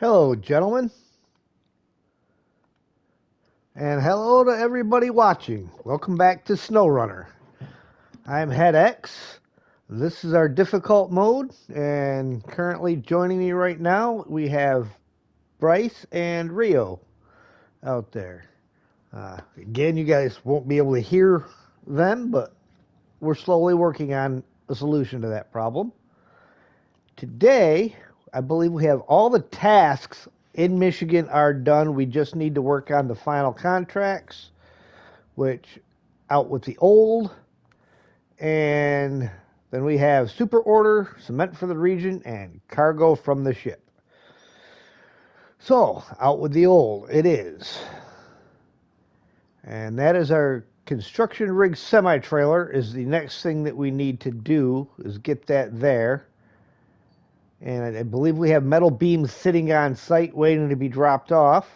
Hello, gentlemen, and hello to everybody watching. Welcome back to SnowRunner. I'm HeadX. This is our difficult mode, and currently joining me right now, we have Bryce and Rio out there. Again, you guys won't be able to hear them, but we're slowly working on a solution to that problem. Today, I believe we have all the tasks in Michigan are done. We just need to work on the final contracts, which out with the old, and then we have super order, cement for the region, and cargo from the ship. So, out with the old, it is. And that is our construction rig semi-trailer is the next thing that we need to do, is get that there. And I believe we have metal beams sitting on site waiting to be dropped off.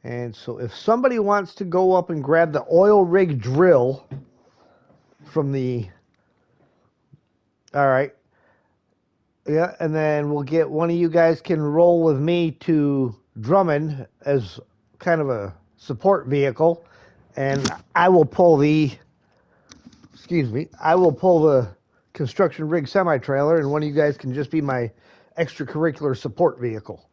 And so if somebody wants to go up and grab the oil rig drill from the... All right. Yeah, and then we'll get one of you guys can roll with me to Drummond as kind of a support vehicle. And I will pull the... Excuse me. I will pull the construction rig semi-trailer, and one of you guys can just be my extracurricular support vehicle.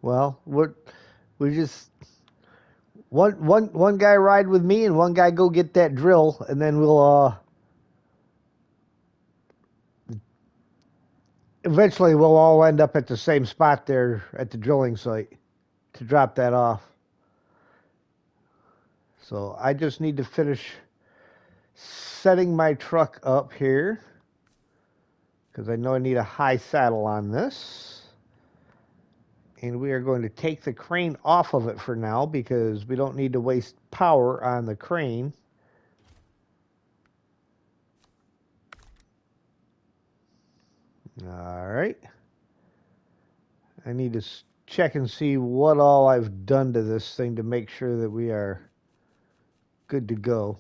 Well, we just one guy ride with me and one guy go get that drill, and then we'll eventually we'll all end up at the same spot there at the drilling site to drop that off. So I just need to finish setting my truck up here because I know I need a high saddle on this. And we are going to take the crane off of it for now because we don't need to waste power on the crane. All right. I need to check and see what all I've done to this thing to make sure that we are good to go.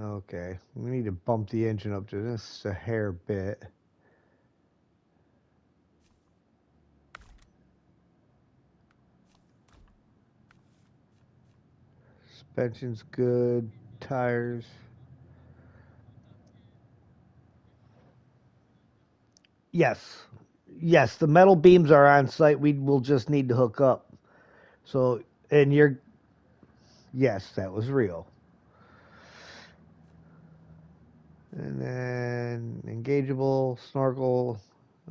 Okay. We need to bump the engine up to this a hair bit. Suspension's good. Tires. Yes. Yes, the metal beams are on site. We will just need to hook up. So, and you're... Yes, that was real. And then engageable, snorkel.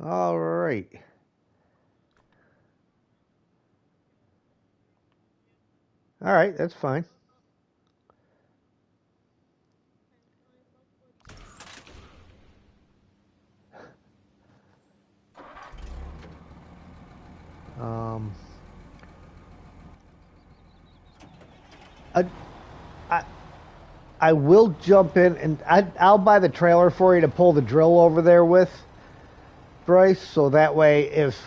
All right. All right, that's fine. Um, I, I, I will jump in and I'll buy the trailer for you to pull the drill over there with, Bryce. So that way, if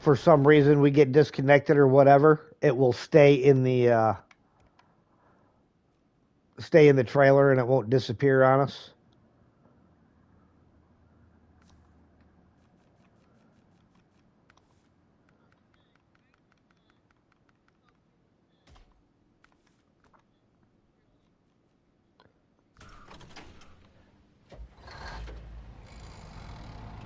for some reason we get disconnected or whatever, it will stay in the trailer and it won't disappear on us.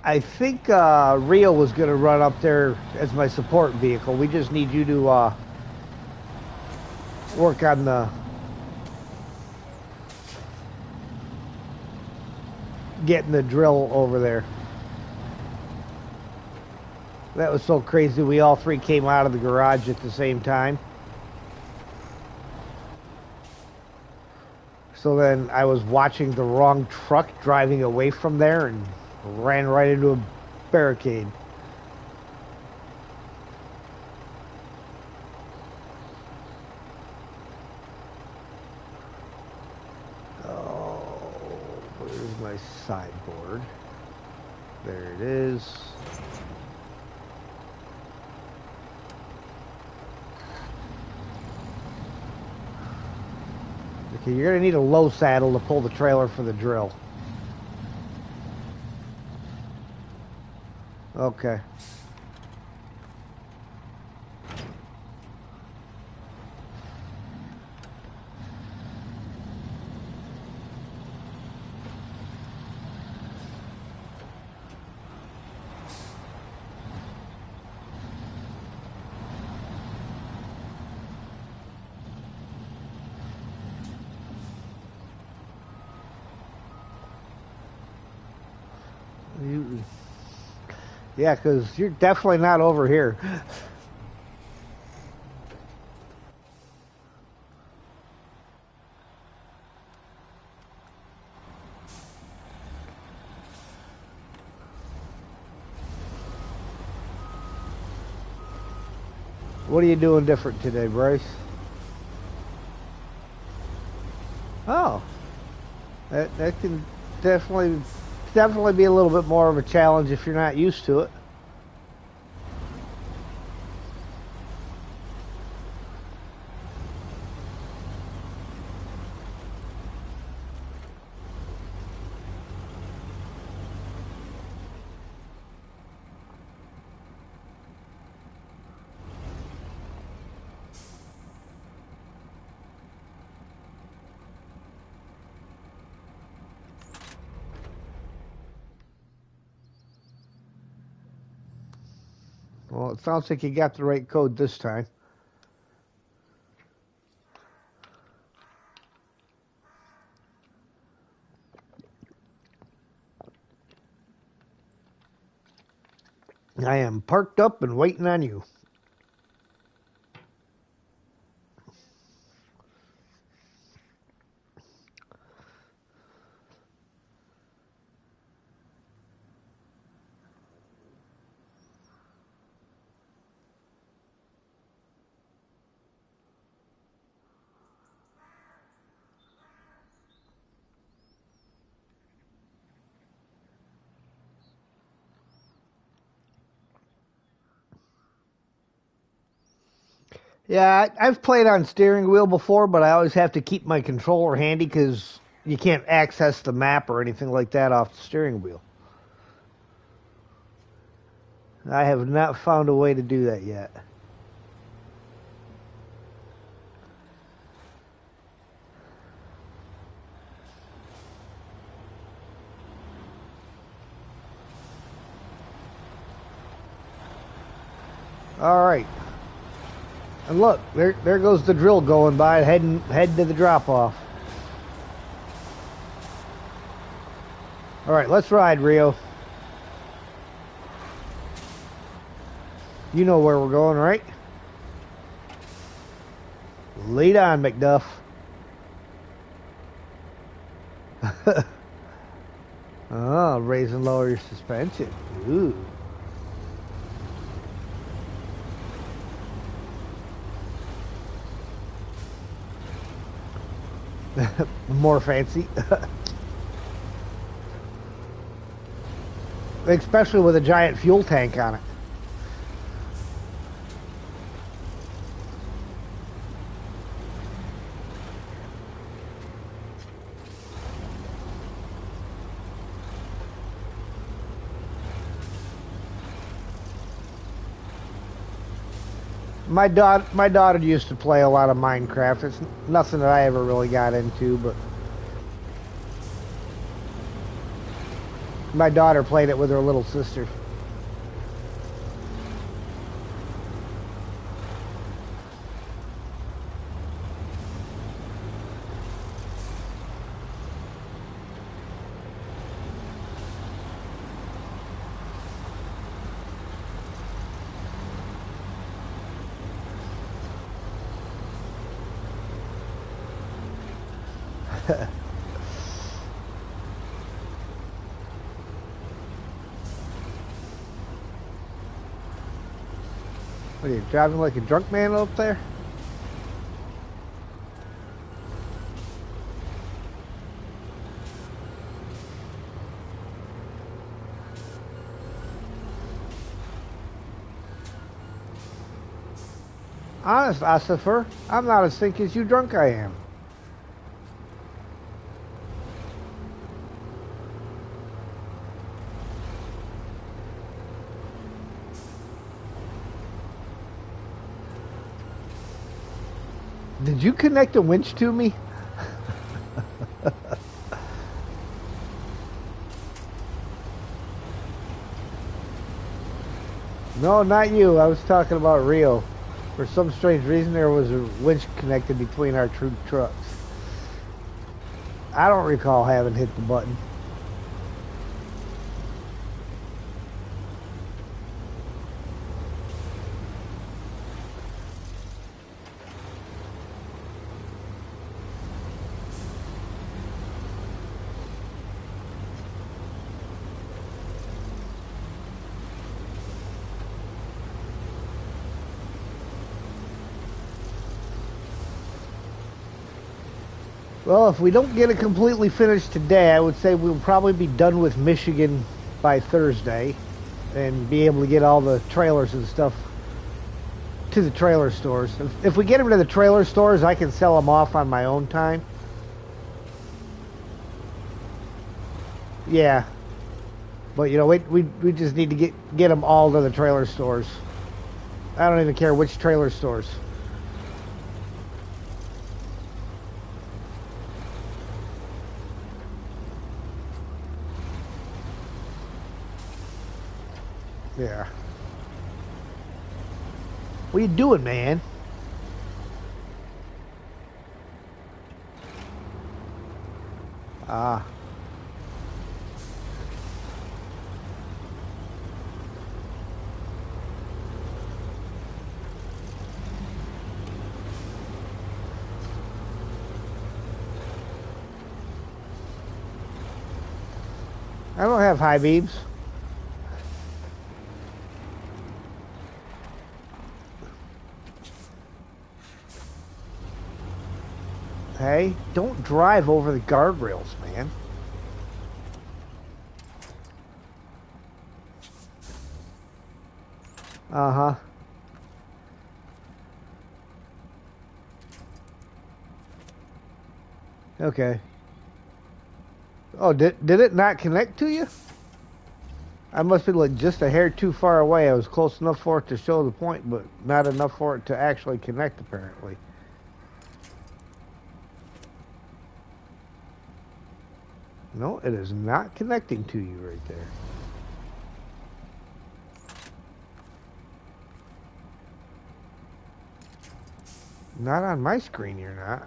I think Rio was going to run up there as my support vehicle. We just need you to work on the getting the drill over there. That was so crazy. We all three came out of the garage at the same time. So then I was watching the wrong truck driving away from there and ran right into a barricade. Oh, where's my sideboard? There it is. Okay, you're going to need a low saddle to pull the trailer for the drill. Okay. Yeah, because you're definitely not over here. What are you doing different today, Bryce? Oh, that can definitely be a little bit more of a challenge if you're not used to it. Well, it sounds like you got the right code this time. I am parked up and waiting on you. Yeah, I've played on steering wheel before, but I always have to keep my controller handy because you can't access the map or anything like that off the steering wheel. I have not found a way to do that yet. All right. And look, there goes the drill going by, heading to the drop-off. All right, let's ride, Rio. You know where we're going, right? Lead on, McDuff. Oh, raise and lower your suspension. Ooh. More fancy. Especially with a giant fuel tank on it. My daughter used to play a lot of Minecraft. It's nothing that I ever really got into, but my daughter played it with her little sister. What are you, driving like a drunk man up there? Honest, Ossifer, I'm not as sick as you drunk I am. Did you connect a winch to me? No, not you. I was talking about Rio. For some strange reason, there was a winch connected between our two trucks. I don't recall having hit the button. Well, if we don't get it completely finished today, I would say we'll probably be done with Michigan by Thursday and be able to get all the trailers and stuff to the trailer stores. If we get them to the trailer stores, I can sell them off on my own time. Yeah. But, you know, we just need to get them all to the trailer stores. I don't even care which trailer stores. Yeah. What are you doing, man? Ah. I don't have high beams. Hey, don't drive over the guardrails, man. Uh-huh. Okay. Oh, did it not connect to you? I must be like just a hair too far away. I was close enough for it to show the point, but not enough for it to actually connect, apparently. No, it is not connecting to you right there. Not on my screen, you're not.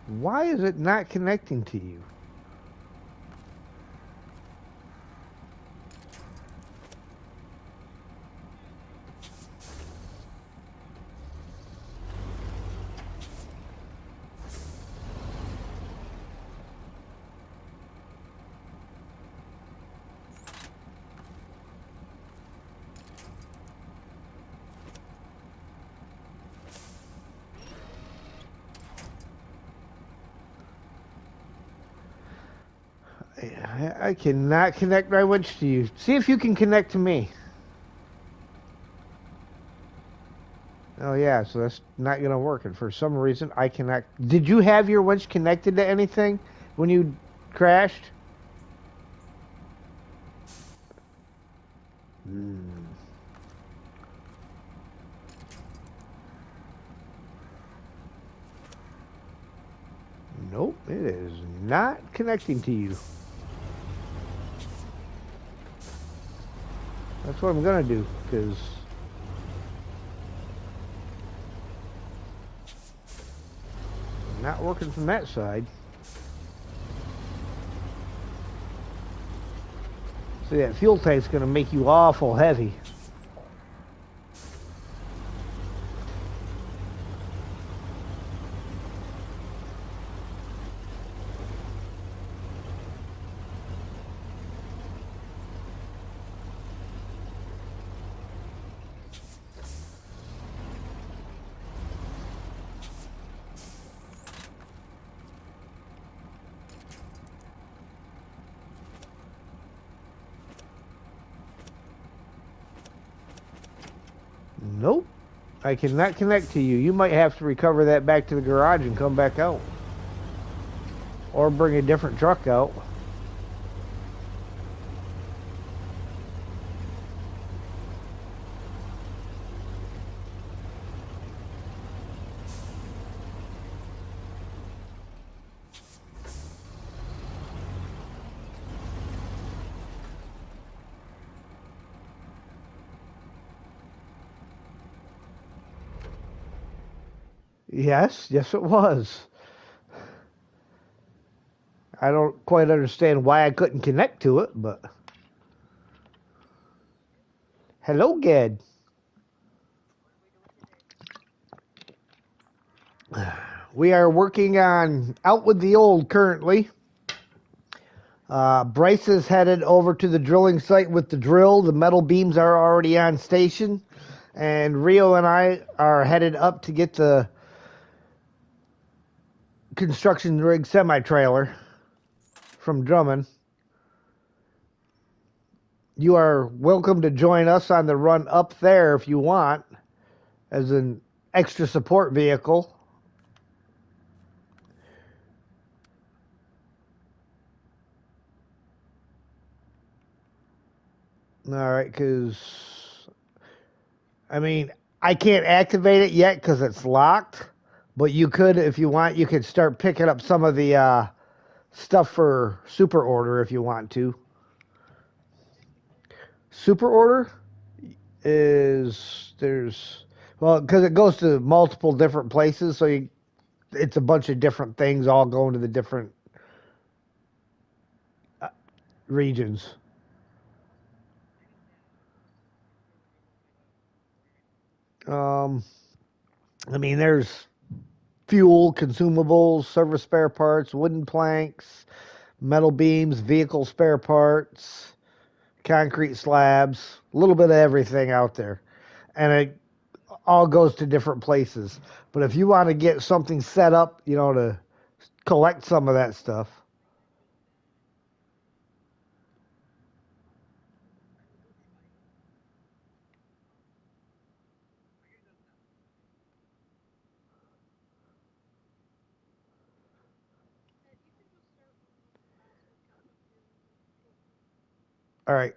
Why is it not connecting to you? I cannot connect my winch to you. See if you can connect to me. Oh yeah, so that's not gonna work. And for some reason, I cannot. Did you have your winch connected to anything when you crashed? Hmm. Nope, it is not connecting to you. That's what I'm gonna do, because not working from that side. See, that fuel tank's gonna make you awful heavy. Nope. I cannot connect to you. You might have to recover that back to the garage and come back out. Or bring a different truck out. Yes, it was. I don't quite understand why I couldn't connect to it, but hello, Ged. We are working on Out with the Old currently. Bryce is headed over to the drilling site with the drill. The metal beams are already on station. And Rio and I are headed up to get the construction rig semi-trailer from Drummond. You are welcome to join us on the run up there if you want as an extra support vehicle. All right, because I mean, I can't activate it yet because it's locked. But you could, if you want, you could start picking up some of the stuff for super order if you want to. Super order is well, because it goes to multiple different places, so it's a bunch of different things all going to the different regions. Um, I mean, there's fuel, consumables, service spare parts, wooden planks, metal beams, vehicle spare parts, concrete slabs, a little bit of everything out there. And it all goes to different places. But if you want to get something set up, to collect some of that stuff. All right.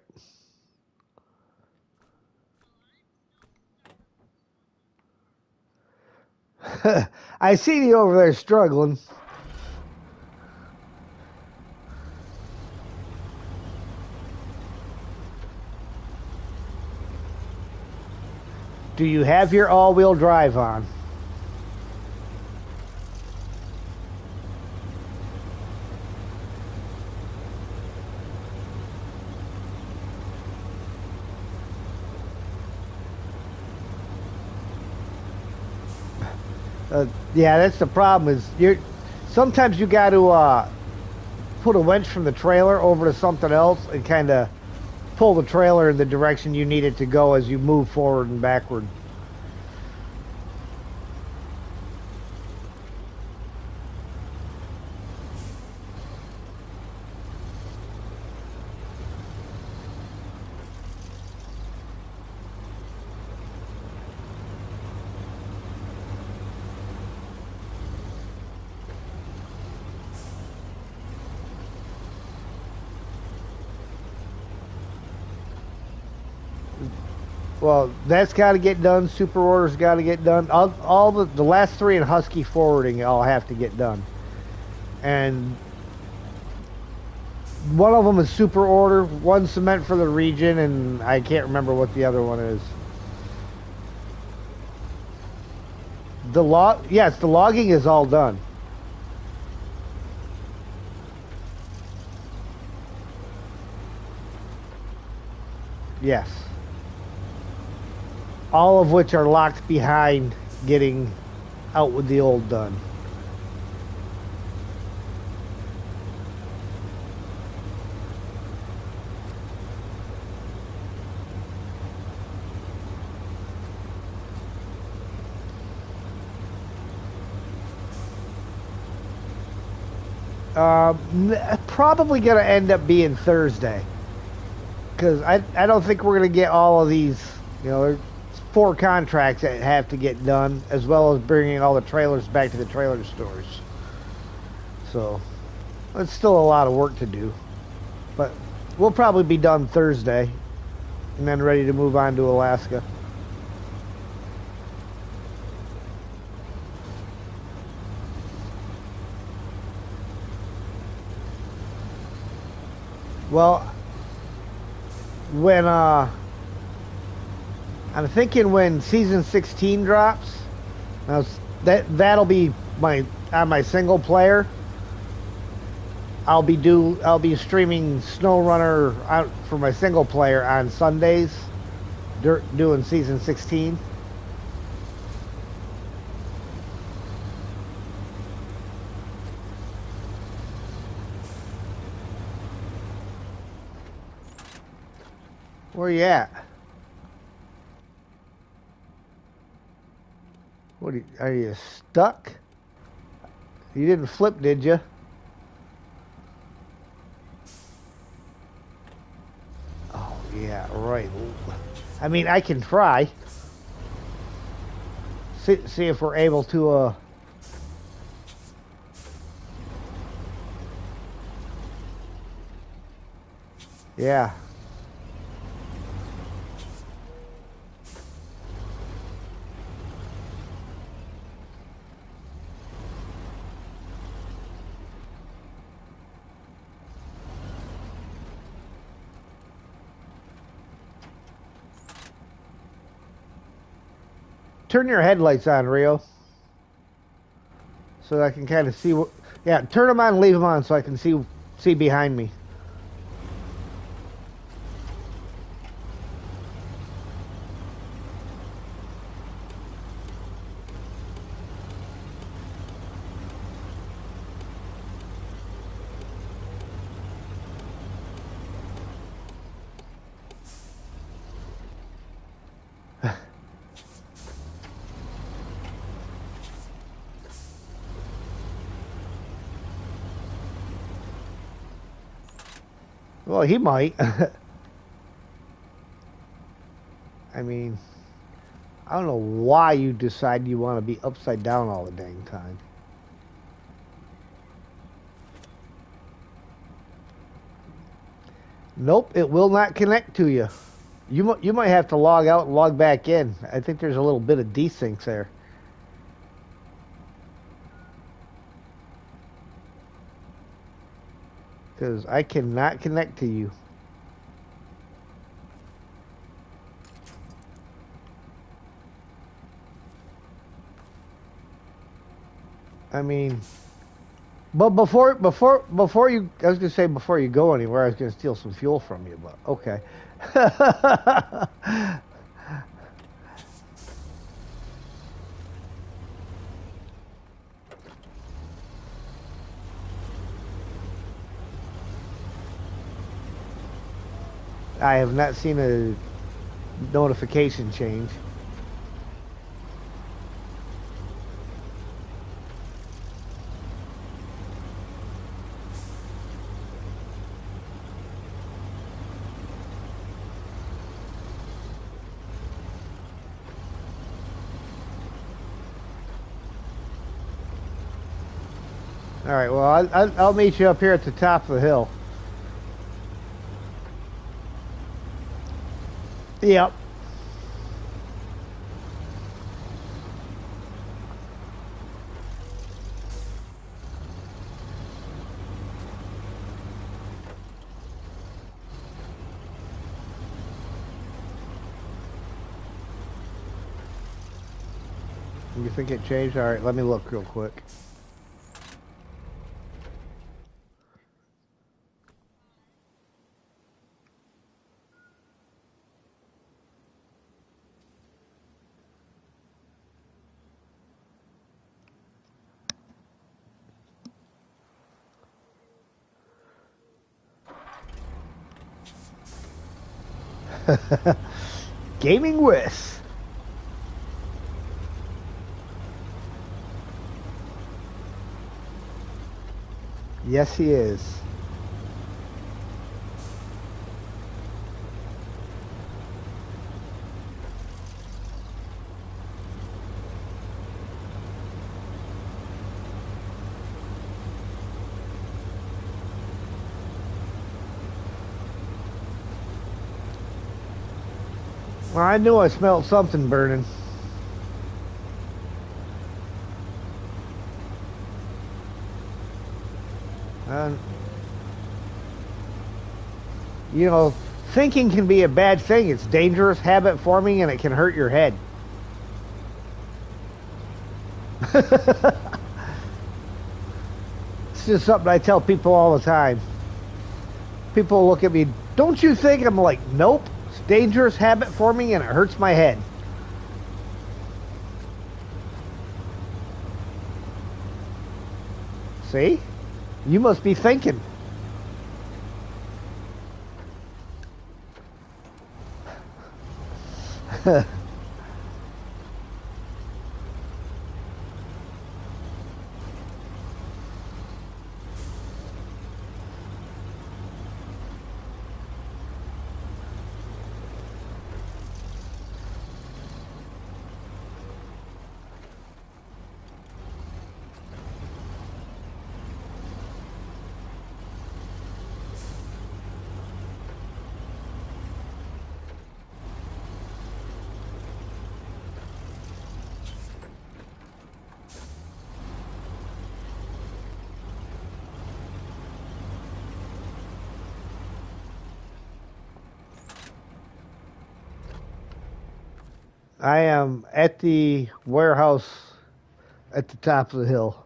I see you over there struggling. Do you have your all-wheel drive on? Yeah, that's the problem. Is you sometimes you got to put a winch from the trailer over to something else and kind of pull the trailer in the direction you need it to go as you move forward and backward. Well, that's got to get done. Super orders got to get done. All the last three in Husky forwarding all have to get done. And one of them is super order, one cement for the region, and I can't remember what the other one is. Yes, the logging is all done. Yes. All of which are locked behind getting Out with the Old done. Probably going to end up being Thursday. Because I don't think we're going to get all of these. There's 4 contracts that have to get done, as well as bringing all the trailers back to the trailer stores. So, it's still a lot of work to do. But we'll probably be done Thursday, and then ready to move on to Alaska. Well, when I'm thinking when season 16 drops, I was that'll be my on my single player. I'll be streaming SnowRunner out for my single player on Sundays, doing season 16. Where you at? Are you stuck? You didn't flip, did you? Oh, yeah, right. I mean, I can try. See if we're able to, yeah. Turn your headlights on, Rio, so I can kind of see what. Yeah, turn them on, and leave them on, so I can see behind me. Well, he might. I mean, I don't know why you decide you want to be upside down all the dang time. Nope, it will not connect to you. You might have to log out and log back in. I think there's a little bit of desync there. Because I cannot connect to you. I mean, but before you, I was gonna say before you go anywhere, I was gonna steal some fuel from you. But okay. I have not seen a notification change. All right. Well, I'll meet you up here at the top of the hill. Yep. You think it changed? All right. Let me look real quick. Gaming with. Yes, he is. Well, I knew I smelled something burning. You know, thinking can be a bad thing. It's dangerous, habit forming, and it can hurt your head. It's just something I tell people all the time. People look at me, don't you think? I'm like, nope. It's a dangerous habit for me and it hurts my head. See? You must be thinking. I am at the warehouse at the top of the hill.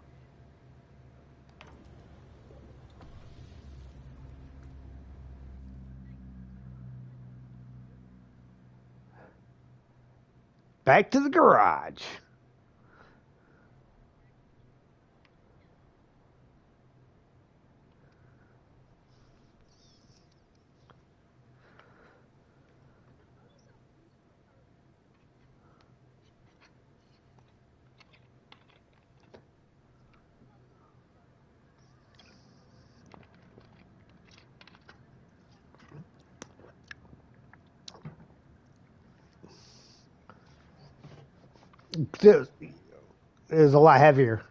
Back to the garage. It is a lot heavier.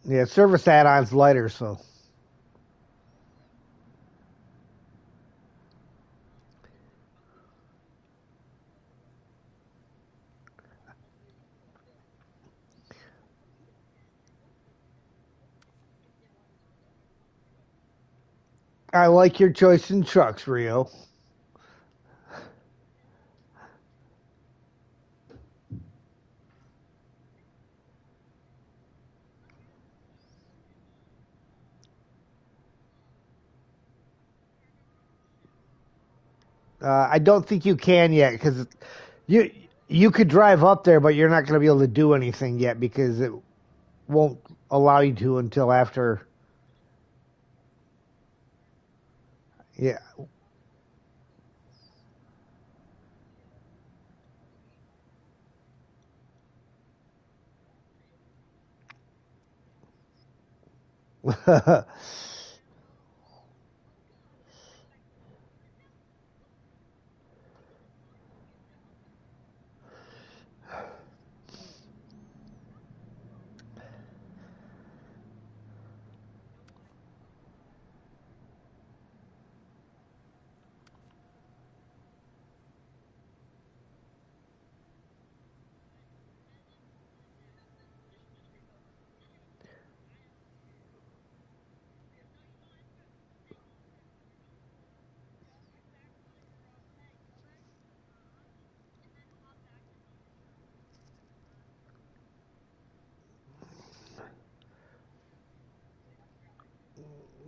Yeah, service add-ons lighter, so I like your choice in trucks, Rio. I don't think you can yet because you you could drive up there, but you're not going to be able to do anything yet because it won't allow you to until after. Yeah.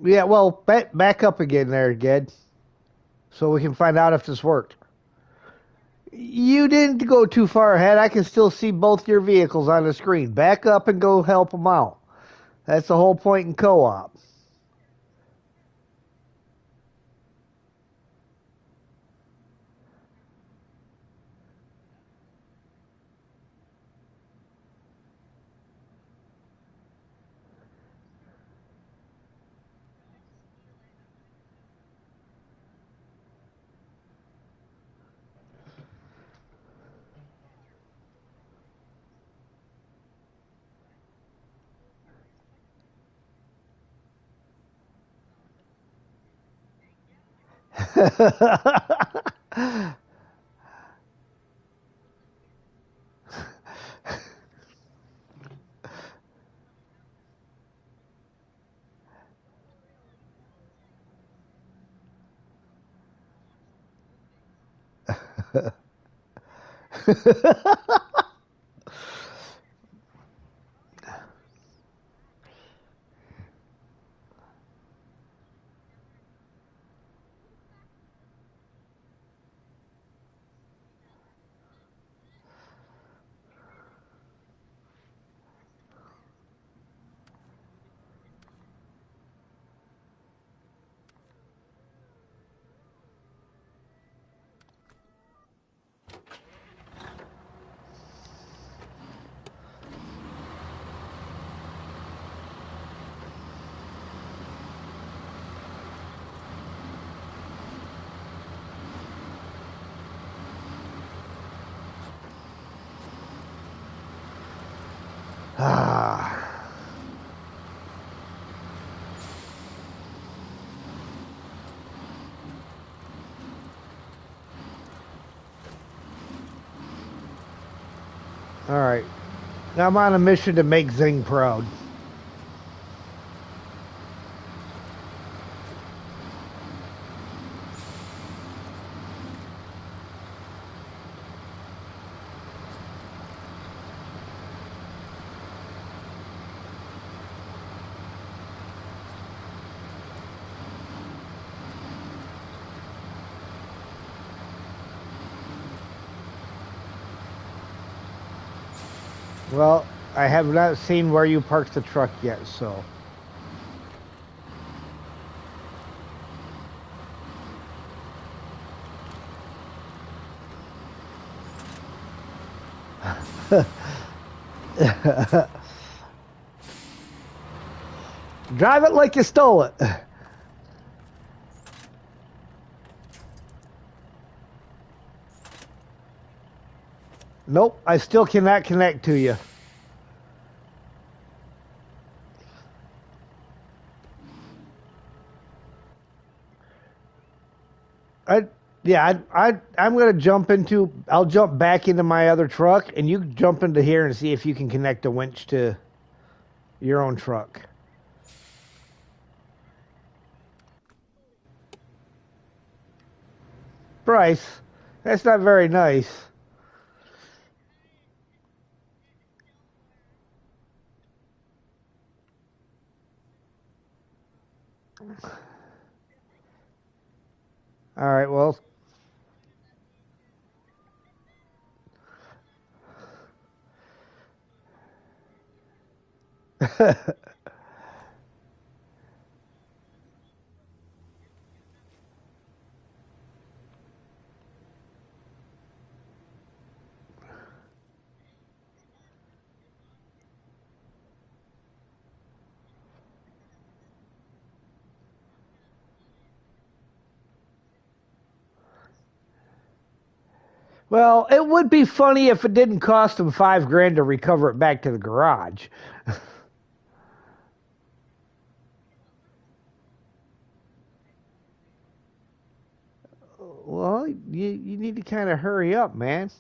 Yeah, well, back up again there, Ged, so we can find out if this worked. You didn't go too far ahead. I can still see both your vehicles on the screen. Back up and go help them out. That's the whole point in co-op. Ah. All right. Now I'm on a mission to make Zing proud. Well, I have not seen where you parked the truck yet, so. Drive it like you stole it. Nope, I still cannot connect to you. I yeah, I'm gonna jump into. I'll jump back into my other truck, and you jump into here and see if you can connect a winch to your own truck. Bryce, that's not very nice. All right, well. Well, it would be funny if it didn't cost him $5,000 to recover it back to the garage. Well, you need to kind of hurry up, man.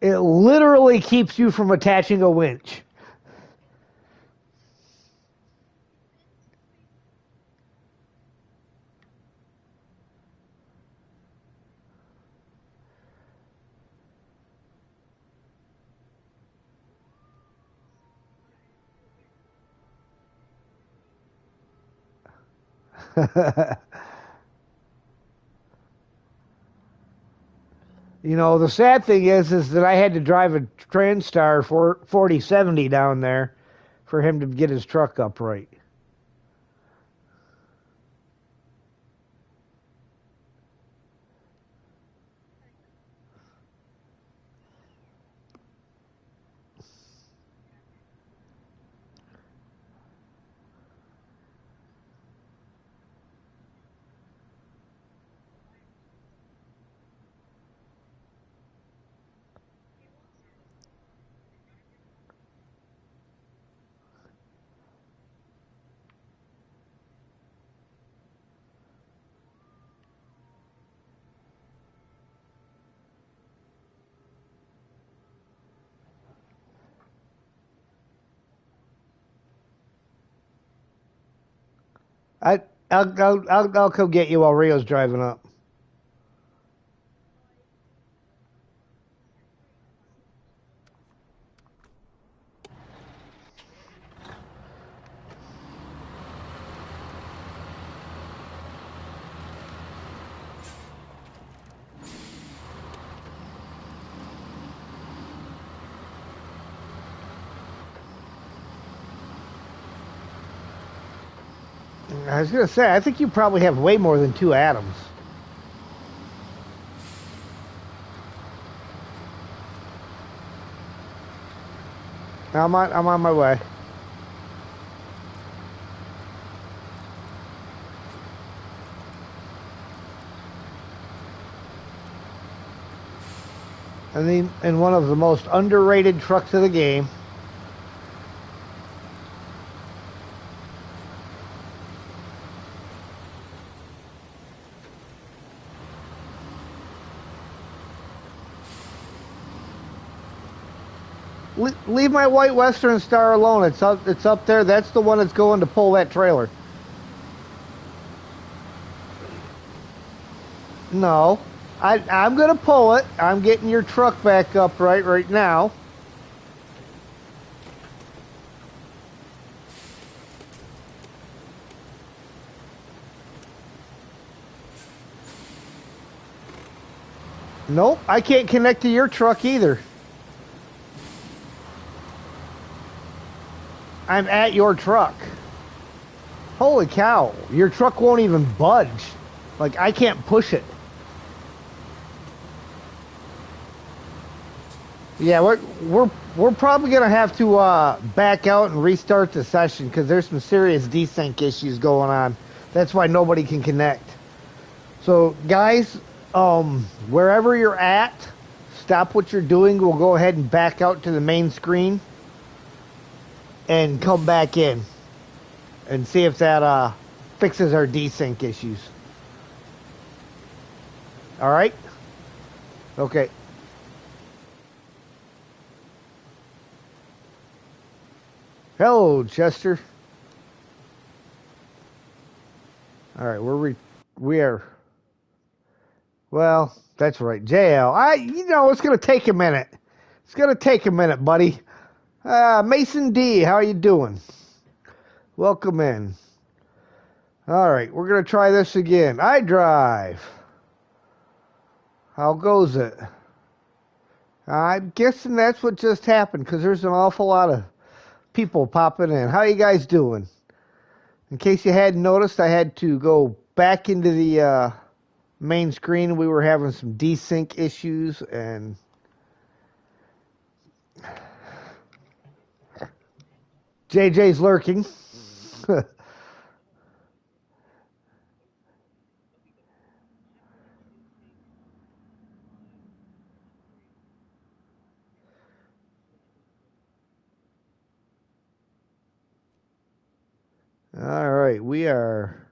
It literally keeps you from attaching a winch. You know, the sad thing is that I had to drive a Transstar for 4070 down there for him to get his truck upright. I I'll come get you while Rio's driving up. I was gonna say, I think you probably have way more than two Adams. I'm on my way. And one of the most underrated trucks of the game. Leave my white Western Star alone. It's up there. That's the one that's going to pull that trailer. No, I'm gonna pull it. I'm getting your truck back up right now. Nope, I can't connect to your truck either. I'm at your truck. Holy cow, your truck won't even budge. Like, I can't push it. Yeah, we're probably gonna have to back out and restart the session because there's some serious desync issues going on. That's why nobody can connect. So, guys, wherever you're at, stop what you're doing. We'll go ahead and back out to the main screen and come back in and see if that fixes our desync issues. All right? Okay. Hello, Chester. All right, we are. Well, that's right, JL. It's gonna take a minute. It's gonna take a minute, buddy. Mason D, how are you doing? Welcome in. All right, we're gonna try this again. iDrive. How goes it? I'm guessing that's what just happened because there's an awful lot of people popping in. How you guys doing? In case you hadn't noticed, I had to go back into the main screen. We were having some desync issues, and JJ's lurking. All right, we are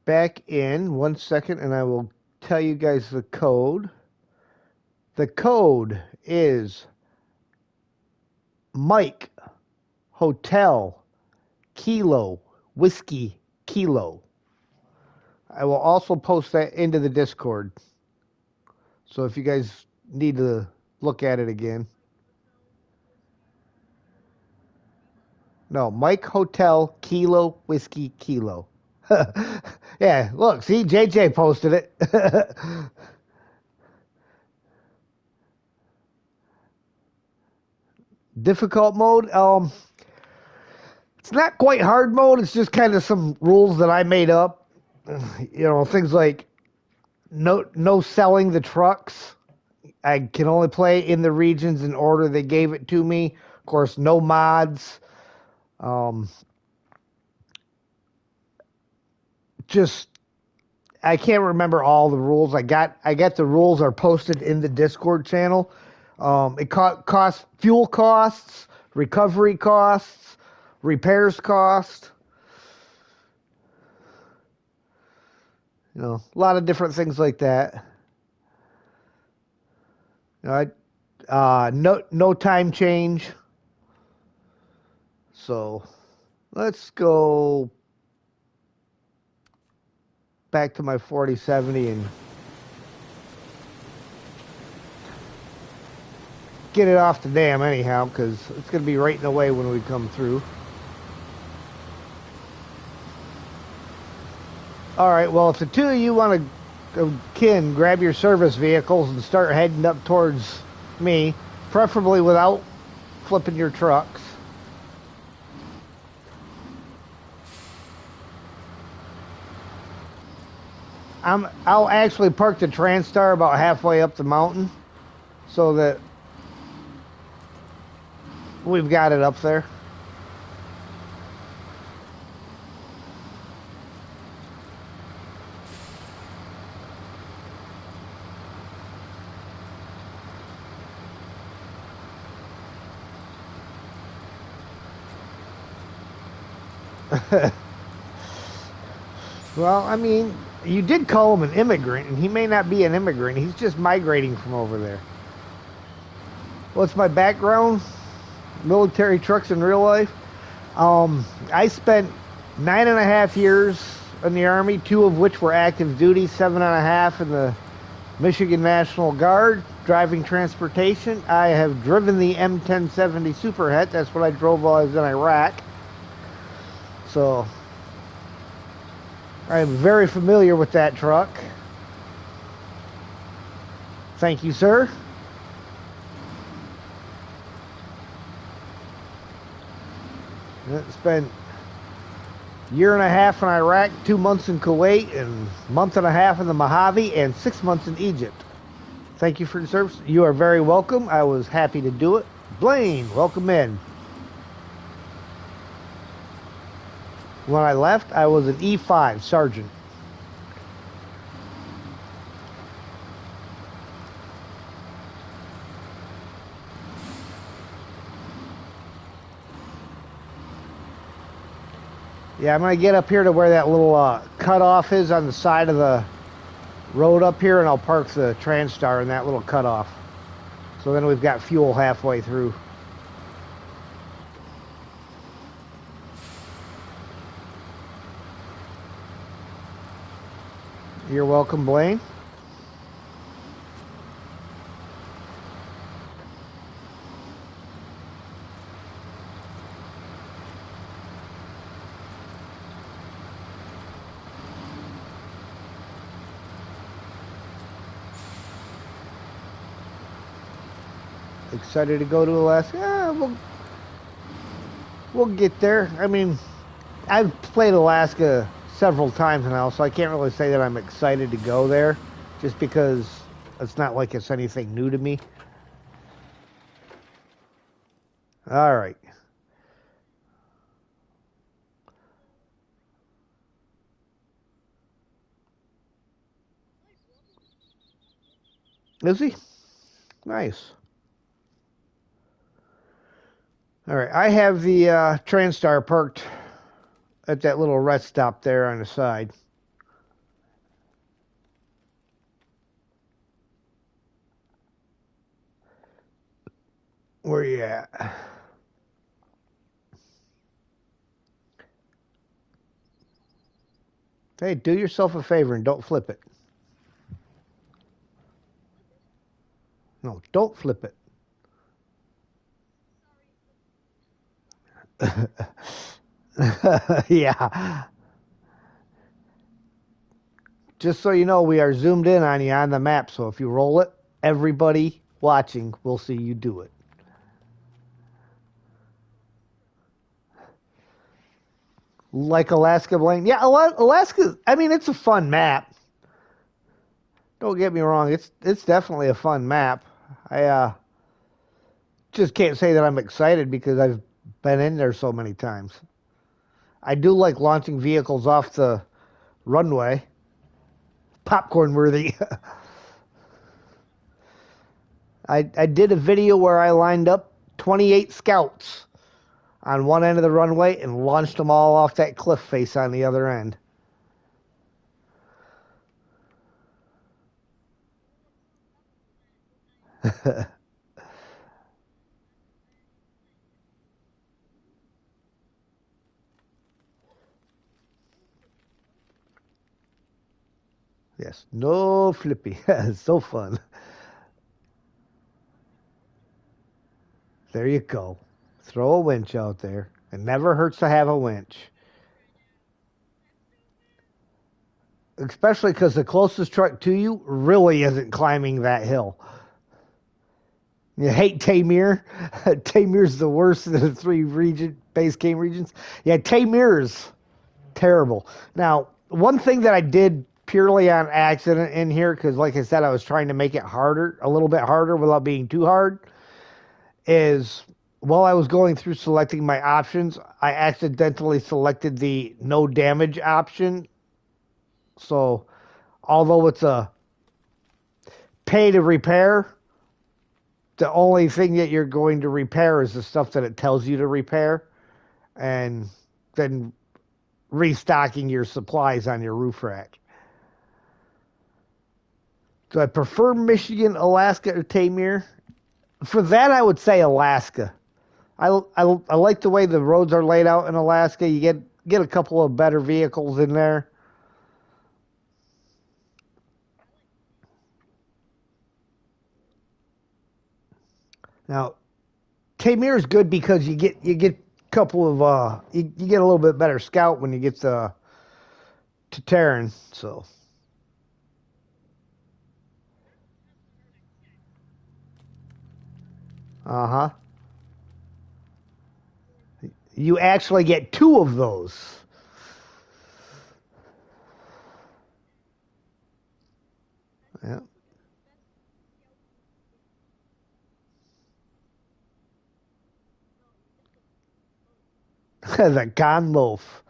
back in 1 second, and I will tell you guys the code. The code is Mike Hotel Kilo Whiskey Kilo. I will also post that into the Discord. So if you guys need to look at it again. No, Mike Hotel Kilo Whiskey Kilo. Yeah, look, see, JJ posted it. Difficult mode, it's not quite hard mode. It's just kind of some rules that I made up. Things like no selling the trucks. I can only play in the regions in order they gave it to me. Of course, no mods. Um, just I can't remember all the rules. I got the rules are posted in the Discord channel. It costs fuel costs, recovery costs, repairs cost. A lot of different things like that. No time change. So let's go back to my 4070 and get it off the dam anyhow, because it's going to be right in the way when we come through. All right, well, if the two of you want to, Ken, grab your service vehicles and start heading up towards me, preferably without flipping your trucks. I'll actually park the TranStar about halfway up the mountain so that we've got it up there. Well, I mean, you did call him an immigrant, and he may not be an immigrant. He's just migrating from over there. What's my background? Military trucks in real life. I spent 9.5 years in the Army, 2 of which were active duty, 7.5 in the Michigan National Guard, driving transportation. I have driven the M1070 Superhet. That's what I drove while I was in Iraq. So I'm very familiar with that truck. Thank you, sir. Spent a year and a half in Iraq, 2 months in Kuwait, and a month and a half in the Mojave, and 6 months in Egypt. Thank you for your service. You are very welcome. I was happy to do it. Blaine, welcome in. When I left, I was an E5 sergeant. Yeah, I'm going to get up here to where that little cutoff is on the side of the road up here, and I'll park the TranStar in that little cutoff. So then we've got fuel halfway through. You're welcome, Blaine. Excited to go to Alaska? Yeah, we'll get there. I mean, I've played Alaska several times now, so I can't really say that I'm excited to go there, just because it's not like it's anything new to me. All right. Is he? Nice. All right. I have the TranStar parked at that little rest stop there on the side. Where you at? Hey, do yourself a favor and don't flip it. No, don't flip it. Yeah. Just so you know, we are zoomed in on you on the map, so if you roll it, everybody watching will see you do it. Like Alaska, Blaine? Yeah, Alaska, I mean, it's a fun map. Don't get me wrong, it's definitely a fun map. I just can't say that I'm excited because I've been in there so many times. I do like launching vehicles off the runway. Popcorn worthy. I did a video where I lined up 28 scouts on one end of the runway and launched them all off that cliff face on the other end. Yes, no flippy. So fun. There you go. Throw a winch out there. It never hurts to have a winch. Especially because the closest truck to you really isn't climbing that hill. You hate Tamir. Tamir's the worst of the three base game regions. Yeah, Tamir's terrible. Now, one thing that I did purely on accident in here, because like I said, I was trying to make it harder, a little bit harder without being too hard, is while I was going through selecting my options, I accidentally selected the no damage option. So, although it's a pay to repair, the only thing that you're going to repair is the stuff that it tells you to repair, and then restocking your supplies on your roof rack. Do I prefer Michigan, Alaska, or Tamir? For that, I would say Alaska. I like the way the roads are laid out in Alaska. You get a couple of better vehicles in there. Now, Tamir is good because you get a couple of you get a little bit better scout when you get to Terran. So uh-huh. You actually get two of those. Yeah. The Gon Loaf.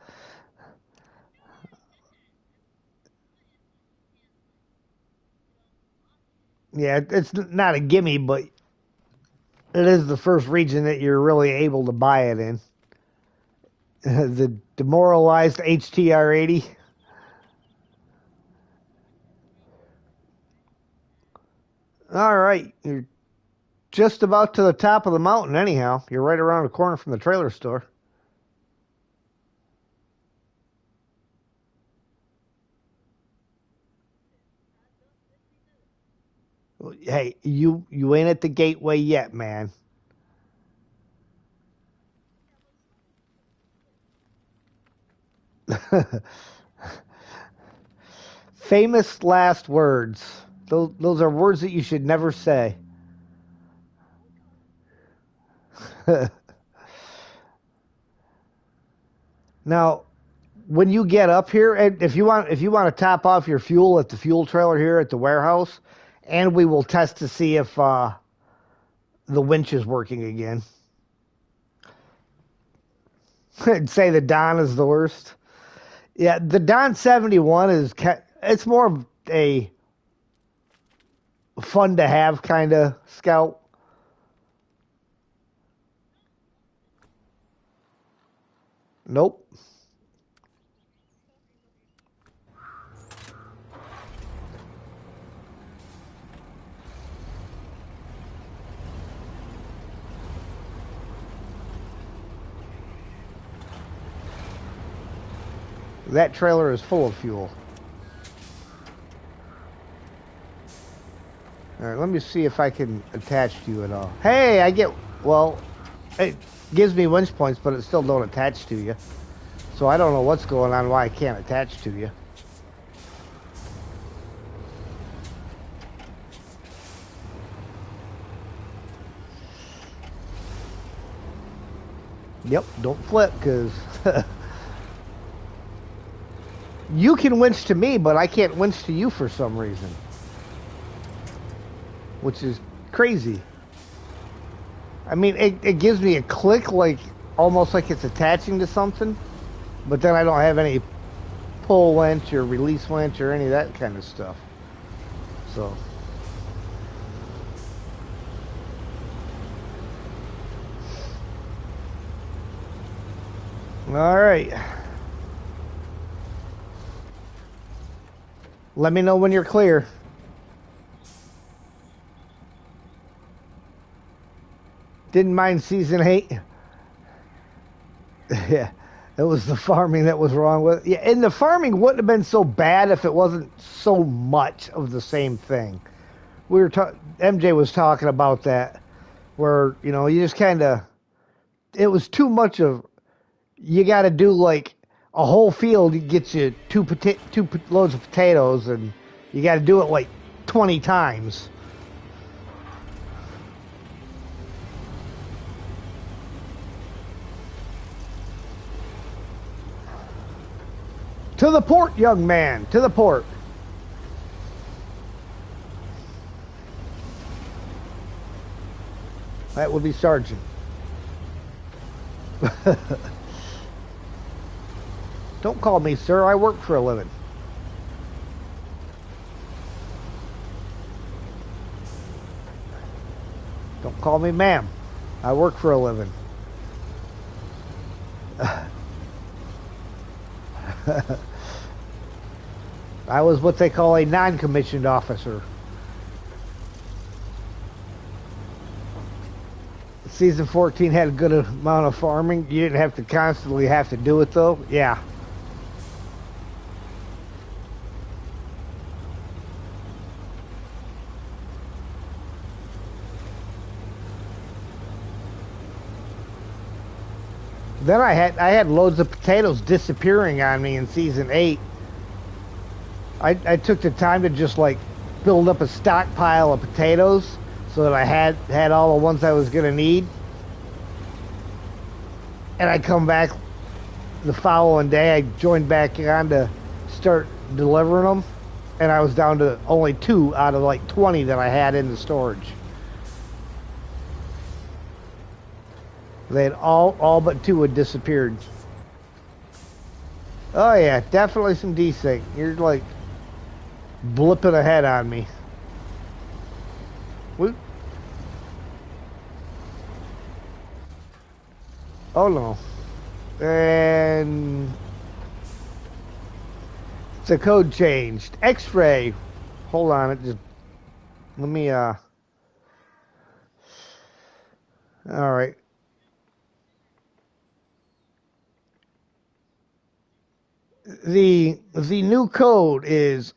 Yeah, it's not a gimme, but it is the first region that you're really able to buy it in. The demoralized HTR 80. All right, you're just about to the top of the mountain, anyhow. You're right around the corner from the trailer store. Hey, you ain't at the gateway yet, man. Famous last words. Those are words that you should never say. Now, when you get up here, and if you want to top off your fuel at the fuel trailer here at the warehouse, and we will test to see if the winch is working again. And say the Don is the worst. Yeah, the Don 71 is it's more of a fun to have kind of scout. Nope. That trailer is full of fuel. All right, let me see if I can attach to you at all. Hey, well, it gives me winch points, but it still don't attach to you. So I don't know what's going on, why I can't attach to you. Yep, don't flip, because you can winch to me, but I can't winch to you for some reason. Which is crazy. I mean, it gives me a click, like almost like it's attaching to something, but then I don't have any pull winch or release winch or any of that kind of stuff. So. All right. Let me know when you're clear. Didn't mind season 8. Yeah. It was the farming that was wrong with. Yeah, and the farming wouldn't have been so bad if it wasn't so much of the same thing. MJ was talking about that, where you just kind of it was too much of you got to do like a whole field gets you two loads of potatoes, and you got to do it like 20 times. To the port, young man. To the port. That would be Sergeant. Don't call me sir. I work for a living. Don't call me ma'am. I work for a living. I was what they call a non-commissioned officer. Season 14 had a good amount of farming. You didn't have to constantly have to do it though. Yeah. Then I had loads of potatoes disappearing on me in season 8. I took the time to just like build up a stockpile of potatoes so that I had all the ones I was gonna need. And I come back the following day. I joined back on to start delivering them, and I was down to only 2 out of like 20 that I had in the storage. They had all but 2 had disappeared. Oh yeah, definitely some desync. You're like blipping ahead on me. Whoop. Oh no. And the code changed. X-ray. Hold on, it just let me all right. The new code is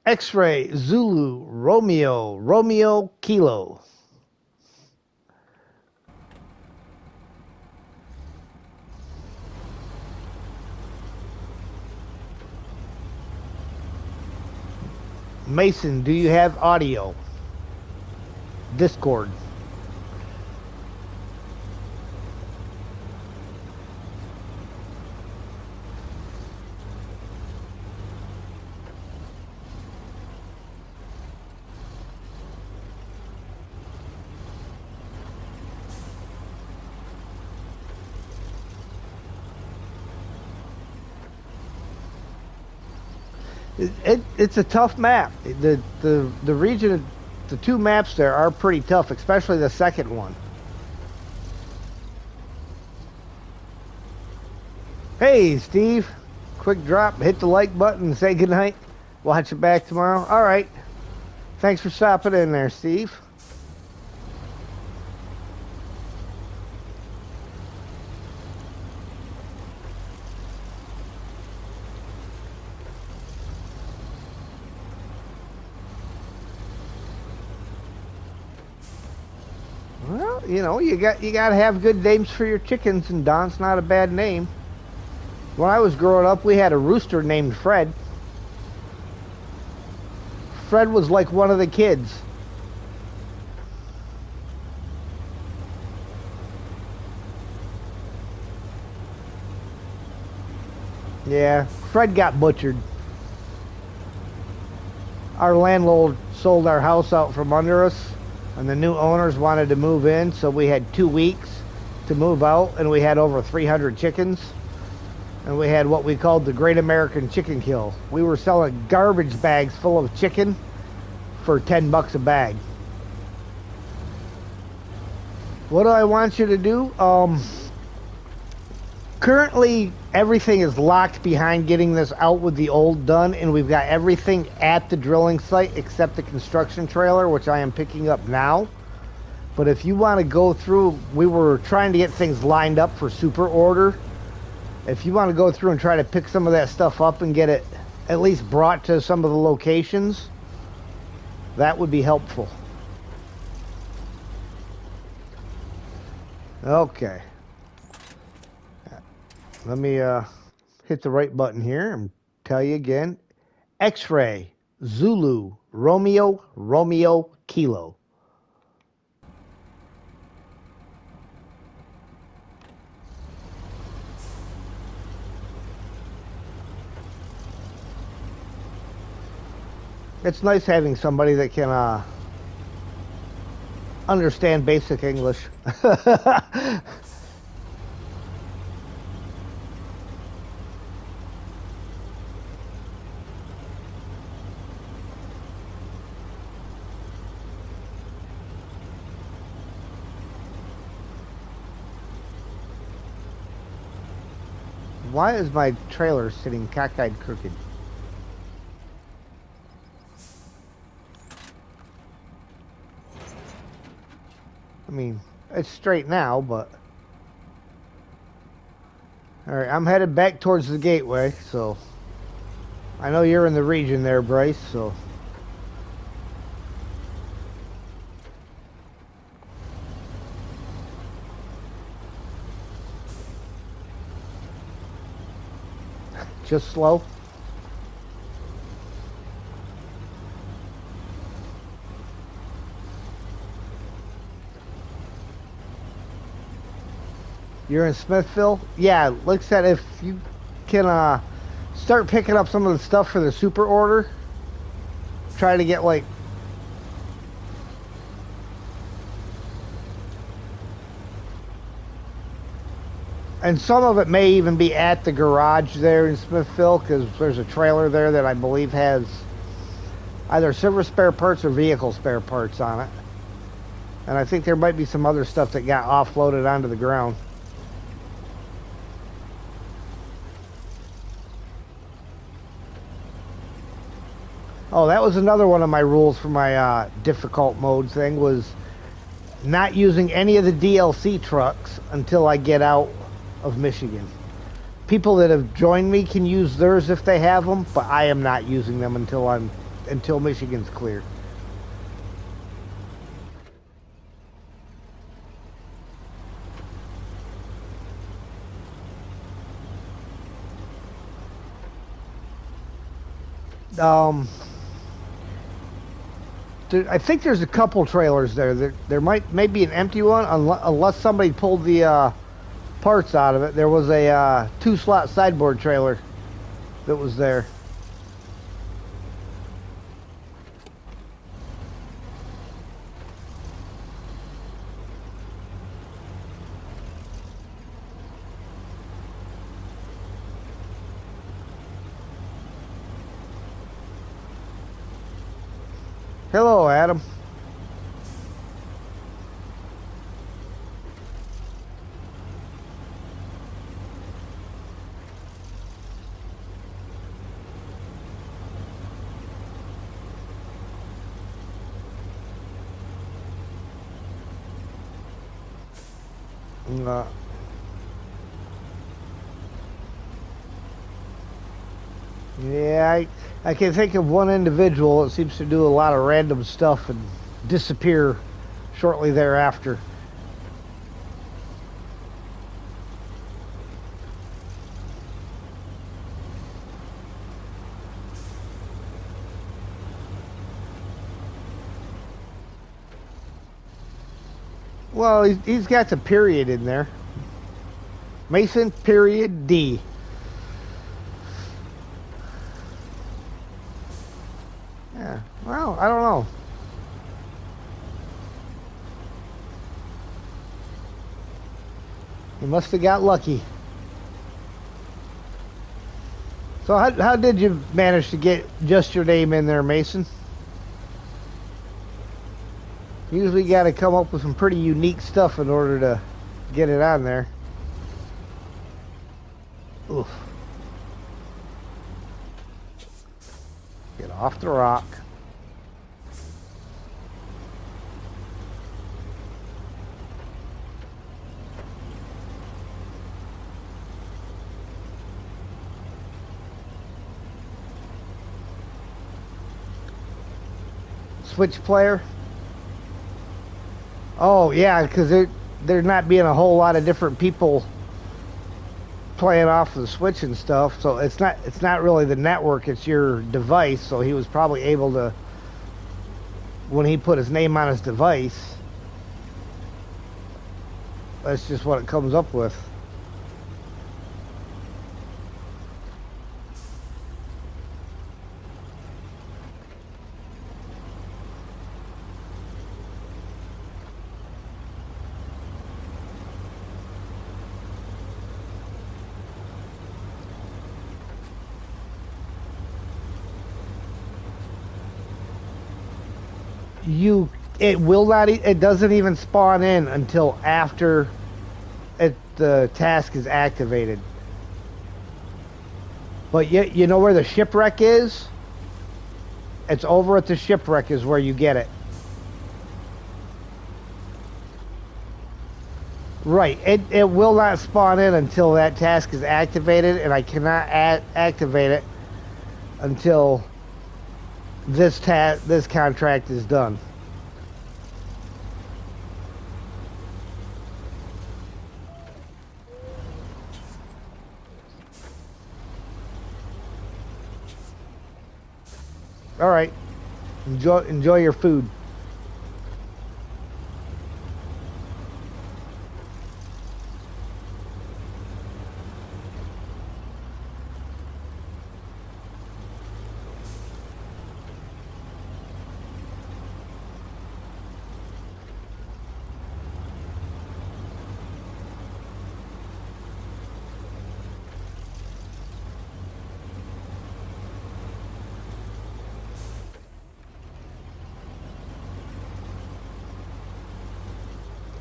X-ray Zulu Romeo Kilo. Mason, do you have audio? Discord. It's a tough map. The region, the 2 maps there are pretty tough, especially the second one. Hey, Steve. Quick drop, hit the like button, and say goodnight. Watch it back tomorrow. All right. Thanks for stopping in there, Steve. Well, you got to have good names for your chickens, and Don's not a bad name. When I was growing up, we had a rooster named Fred. Fred was like one of the kids. Yeah, Fred got butchered. Our landlord sold our house out from under us, and the new owners wanted to move in, so we had 2 weeks to move out, and we had over 300 chickens. And we had what we called the Great American Chicken Kill. We were selling garbage bags full of chicken for $10 a bag. What do I want you to do? Currently, everything is locked behind getting this out with the old done, and we've got everything at the drilling site except the construction trailer, which I am picking up now. But if you want to go through, we were trying to get things lined up for super order. if you want to go through and try to pick some of that stuff up and get it at least brought to some of the locations, that would be helpful. Okay. Let me hit the right button here and tell you again. X-ray, Zulu, Romeo, Romeo, Kilo. It's nice having somebody that can understand basic English. Why is my trailer sitting cockeyed crooked? I mean, it's straight now, but... Alright, I'm headed back towards the gateway, so... I know you're in the region there, Bryce, so... Just slow. You're in Smithville? Yeah, looks at if you can start picking up some of the stuff for the super order. Try to get like... And some of it may even be at the garage there in Smithville, because there's a trailer there that I believe has either service spare parts or vehicle spare parts on it. And I think there might be some other stuff that got offloaded onto the ground. Oh, that was another one of my rules for my difficult mode thing, was not using any of the DLC trucks until I get out of Michigan. People that have joined me can use theirs if they have them, but I am not using them until Michigan's clear. I think there's a couple trailers there. There may be an empty one, unless somebody pulled the parts out of it. There was a 2-slot sideboard trailer that was there. Hello, Adam. Yeah, I can think of one individual that seems to do a lot of random stuff and disappear shortly thereafter. Well, he's got the period in there. Mason, period, D. Yeah, well, I don't know. You must have got lucky. So how did you manage to get just your name in there, Mason? Usually got to come up with some pretty unique stuff in order to get it on there. Oof. Get off the rock. Switch player. Oh yeah, because there not being a whole lot of different people playing off the Switch and stuff, so it's not really the network, it's your device. So he was probably able to, when he put his name on his device, that's just what it comes up with. You it will not it doesn't even spawn in until after the task is activated. But you know where the shipwreck is? It's over at the shipwreck is where you get it. Right. It will not spawn in until that task is activated, and I cannot activate it until this contract is done. All right. Enjoy your food.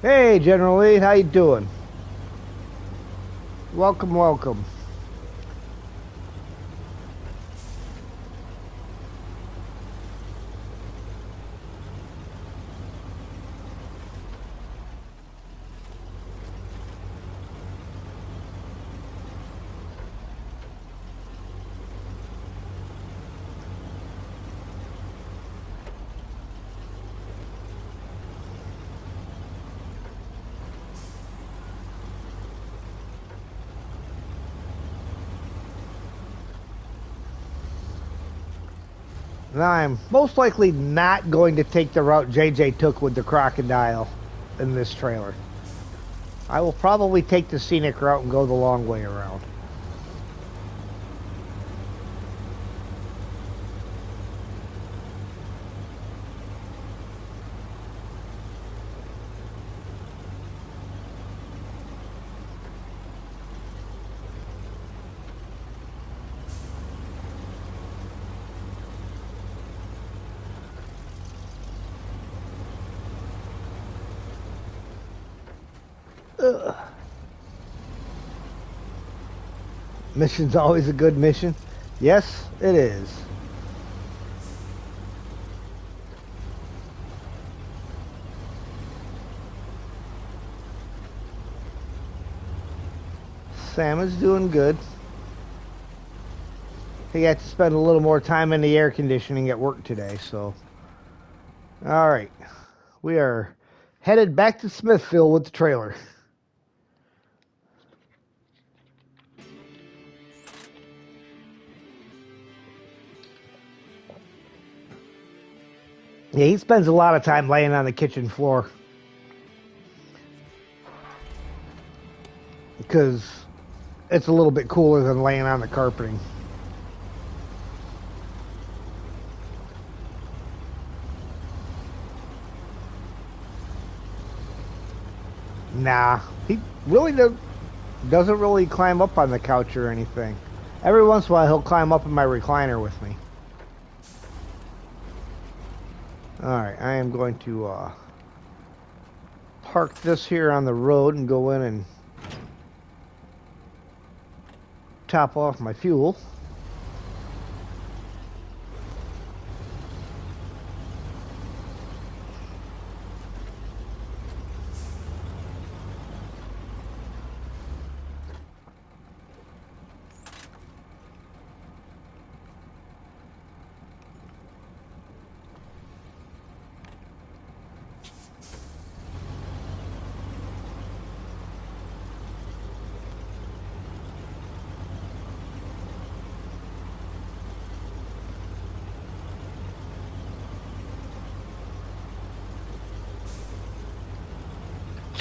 Hey, General Lee, how you doing? Welcome, welcome. Now I'm most likely not going to take the route JJ took with the crocodile in this trailer. I will probably take the scenic route and go the long way around. Ugh. Mission's always a good mission. Yes, it is. Sam is doing good. He had to spend a little more time in the air conditioning at work today, so. All right. We are headed back to Smithville with the trailer. Yeah, he spends a lot of time laying on the kitchen floor. Because it's a little bit cooler than laying on the carpeting. Nah, he really doesn't really climb up on the couch or anything. Every once in a while, he'll climb up in my recliner with me. Alright, I am going to park this here on the road and go in and top off my fuel.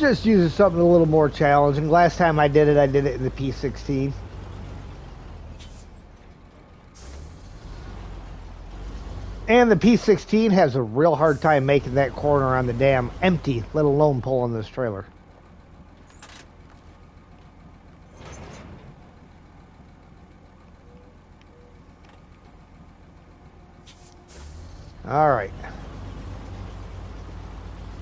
just using something a little more challenging. Last time I did it in the P16. And the P16 has a real hard time making that corner on the dam empty, let alone pulling this trailer. All right.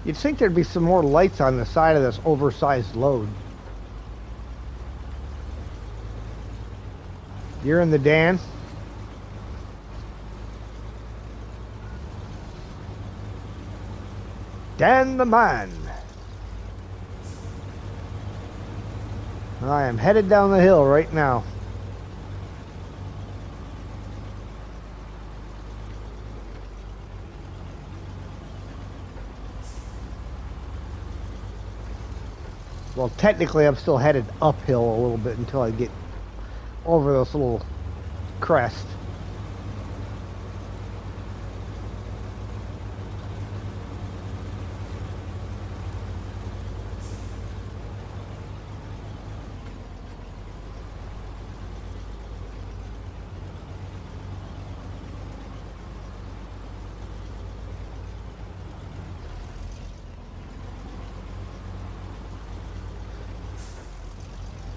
You'd think there'd be some more lights on the side of this oversized load. You're in the Dan. Dan the man. I am headed down the hill right now. Well, technically I'm still headed uphill a little bit until I get over this little crest.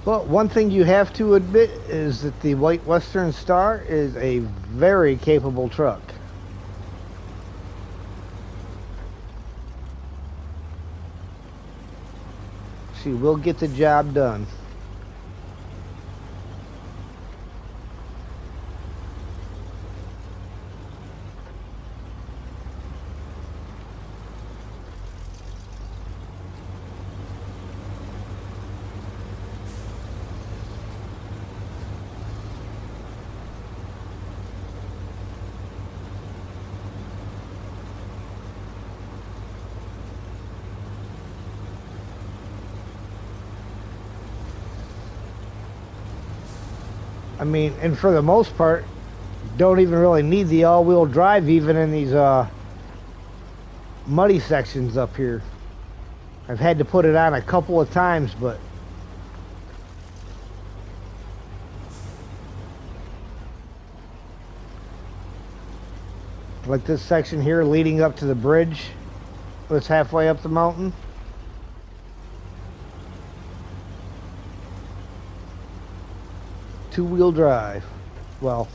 But one thing you have to admit is that the White Western Star is a very capable truck. She will get the job done. I mean, and for the most part, don't even really need the all-wheel drive even in these muddy sections up here. I've had to put it on a couple of times, but like this section here leading up to the bridge that's halfway up the mountain. Two-wheel drive. Well,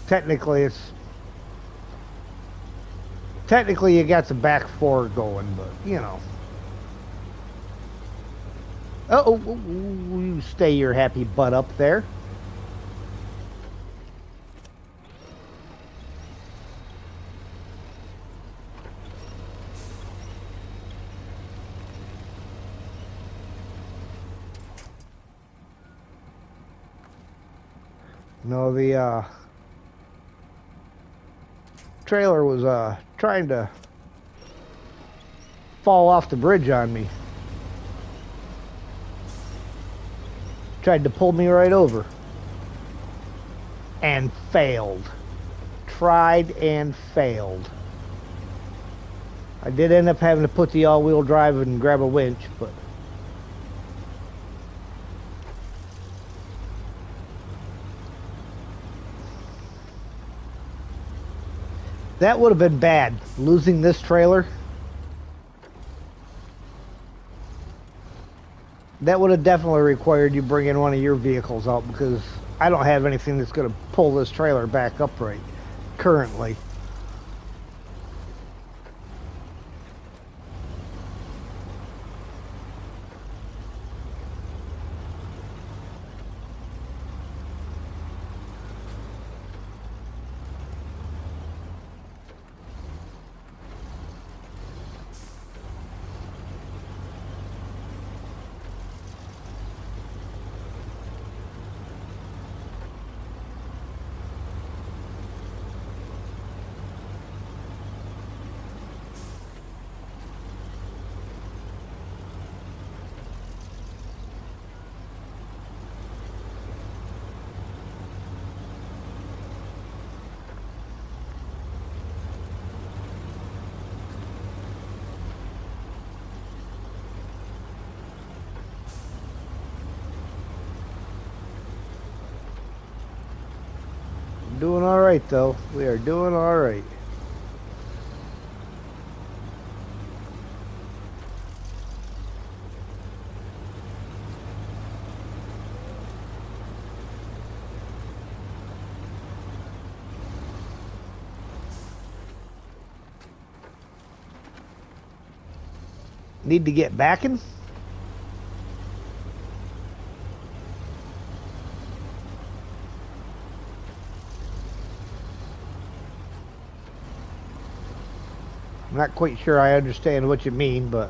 technically you got the back four going, but you know. Oh, you stay your happy butt up there. No, the trailer was trying to fall off the bridge on me. Tried to pull me right over. And failed. Tried and failed. I did end up having to put the all-wheel drive and grab a winch, but that would have been bad, losing this trailer. That would have definitely required you bring in one of your vehicles out, because I don't have anything that's going to pull this trailer back upright currently. doing all right, though. We are doing all right. Need to get backing? I'm not quite sure I understand what you mean, but...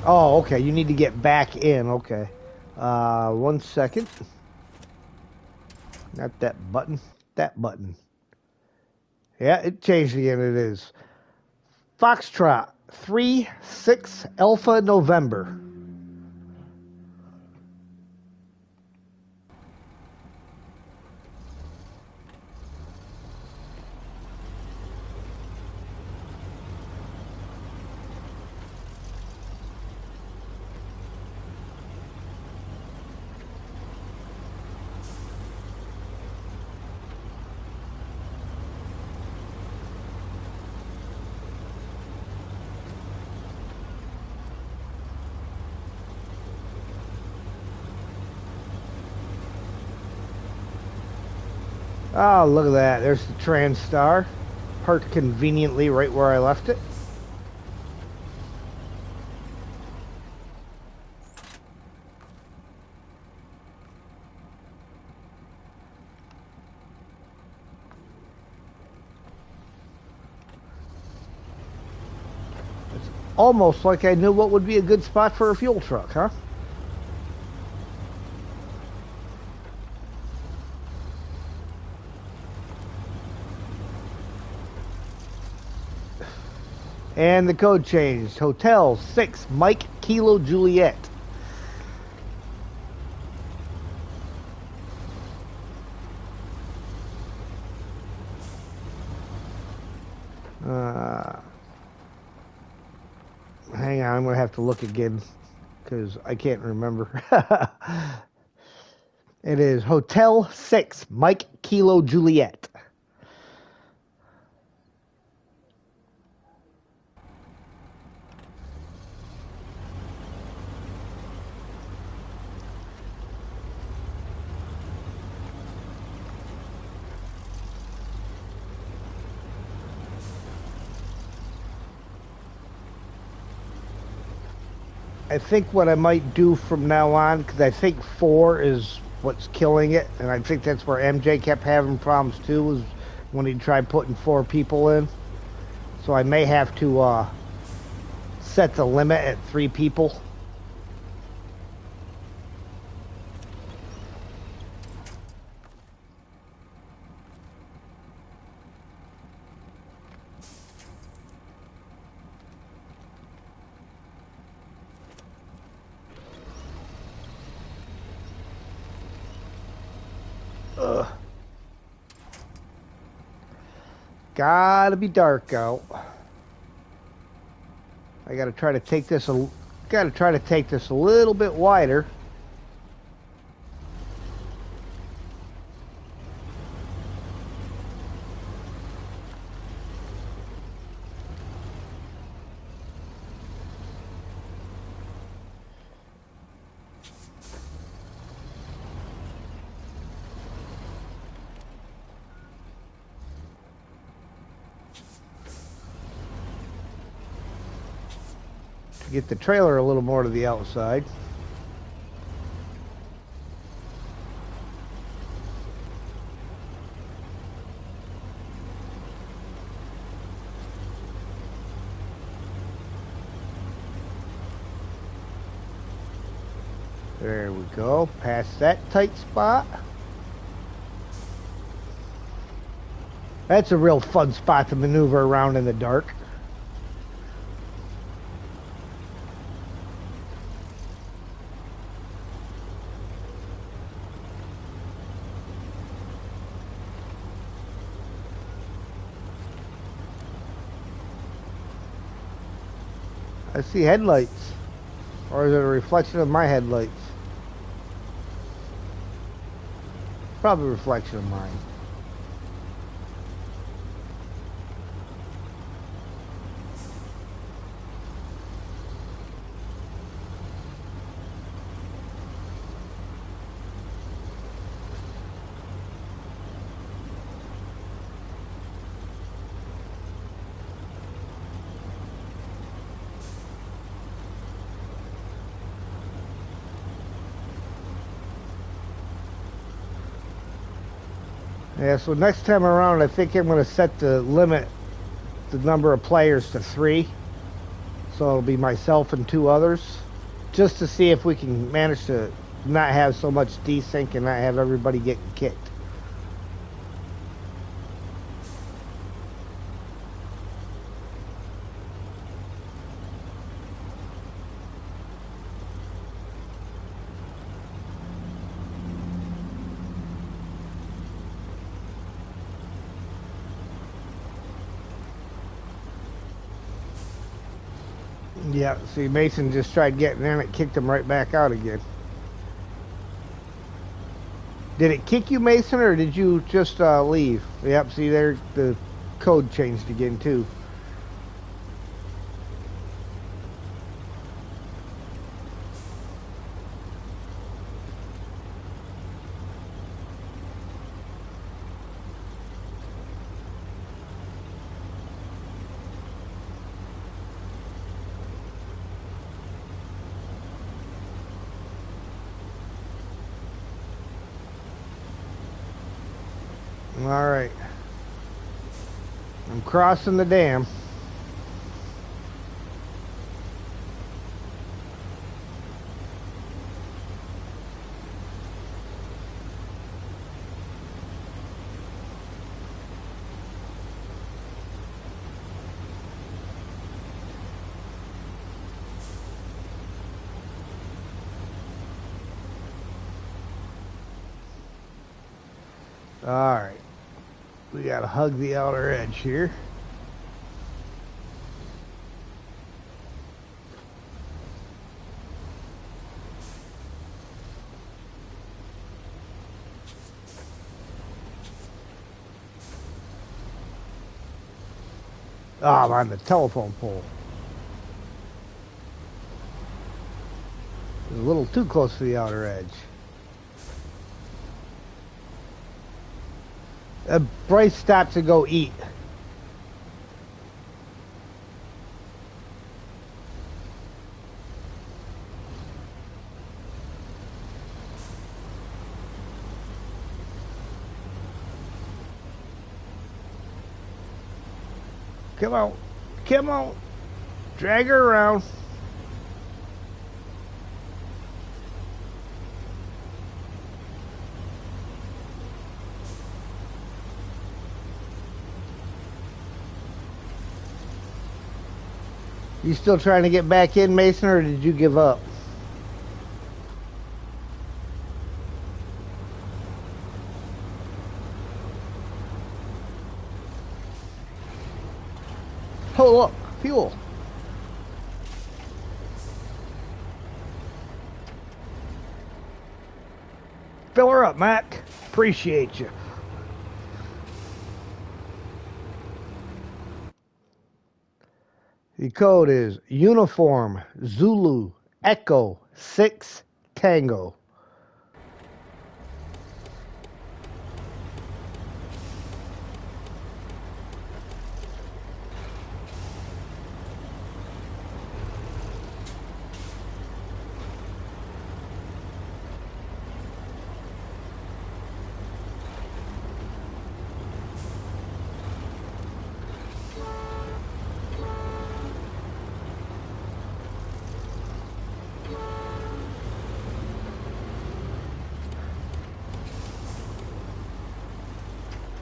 Oh, okay. You need to get back in. Okay. 1 second. Not that button. That button. Yeah, it changed again. It is. Foxtrot 3-6 Alpha November. Oh, look at that. There's the TranStar. Parked conveniently right where I left it. It's almost like I knew what would be a good spot for a fuel truck, huh? And the code changed. Hotel 6 Mike Kilo Juliet. Hang on, I'm going to have to look again because I can't remember. It is Hotel 6 Mike Kilo Juliet. I think what I might do from now on, because I think 4 is what's killing it, and I think that's where MJ kept having problems too, was when he tried putting 4 people in. So I may have to set the limit at 3 people. Ugh. Gotta be dark out. I gotta try to take this a little bit wider. Get the trailer a little more to the outside. There we go, past that tight spot. That's a real fun spot to maneuver around in the dark. I see headlights. Or is it a reflection of my headlights? Probably a reflection of mine. Yeah, so next time around, I think I'm going to set the limit, the number of players to 3. So it'll be myself and 2 others, just to see if we can manage to not have so much desync and not have everybody getting kicked. Yeah, see, Mason just tried getting in, it kicked him right back out again. Did it kick you, Mason, or did you just leave? Yep, see there, the code changed again, too. All right. I'm crossing the dam. All right. We got to hug the outer edge here. Oh, I'm on the telephone pole. It's a little too close to the outer edge. Bryce stopped to go eat. Come on. Come on. Drag her around. You still trying to get back in, Mason, or did you give up? Oh, look, fuel. Fill her up, Mac. Appreciate you. The code is Uniform Zulu Echo 6 Tango.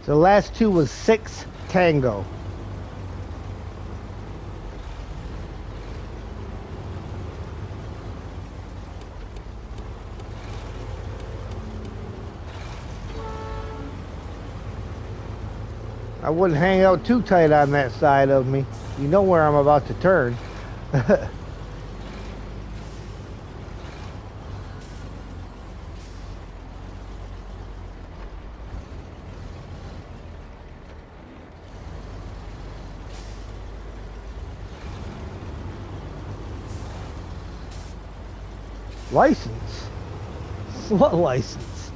The last 2 was 6 Tango. I wouldn't hang out too tight on that side of me. You know where I'm about to turn. License? What license?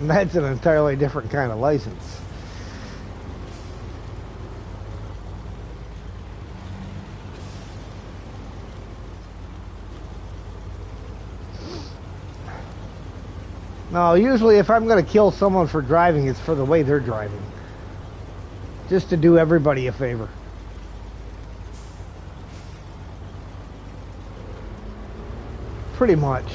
That's an entirely different kind of license. No, usually if I'm going to kill someone for driving, it's for the way they're driving. Just to do everybody a favor. Pretty much.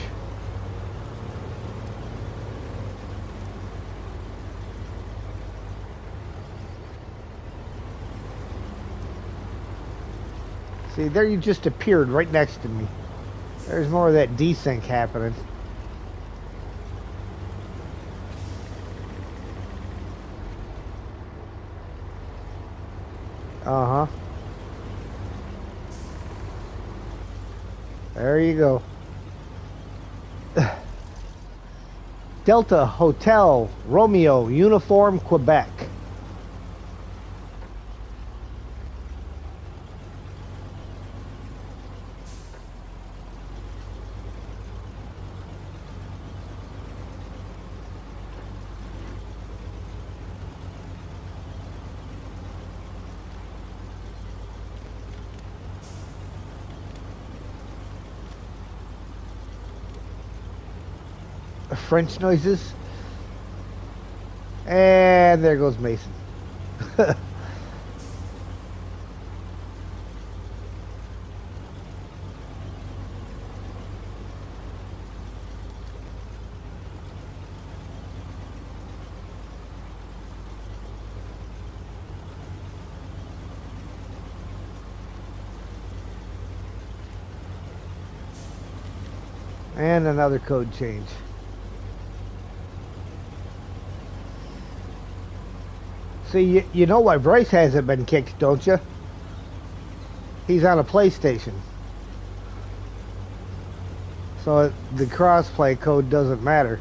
See, there you just appeared right next to me. There's more of that desync happening. Uh-huh. There you go. Delta Hotel Romeo Uniform Quebec. French noises. And there goes Mason. And another code change. See, you know why Bryce hasn't been kicked, don't you? He's on a PlayStation. So the crossplay code doesn't matter.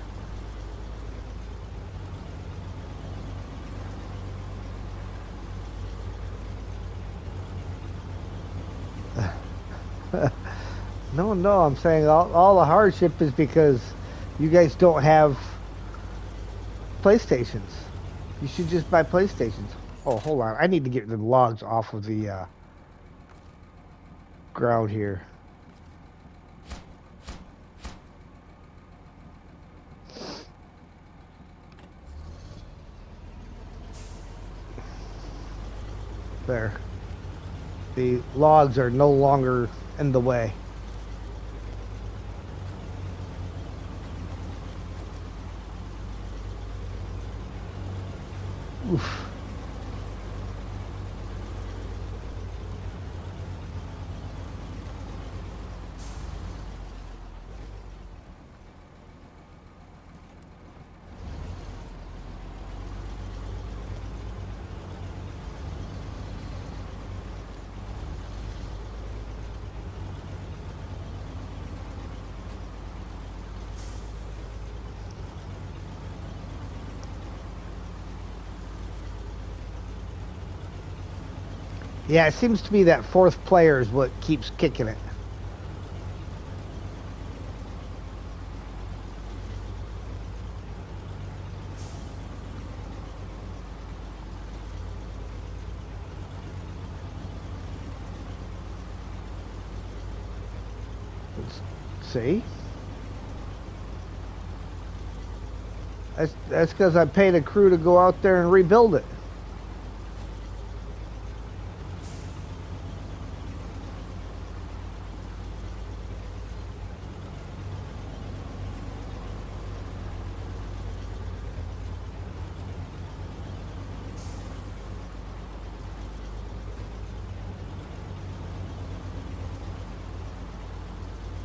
No, I'm saying all the hardship is because you guys don't have PlayStations. You should just buy PlayStations. Oh, hold on. I need to get the logs off of the ground here. There. The logs are no longer in the way. Oof. Yeah, it seems to me that fourth player is what keeps kicking it. See? That's because I paid a crew to go out there and rebuild it.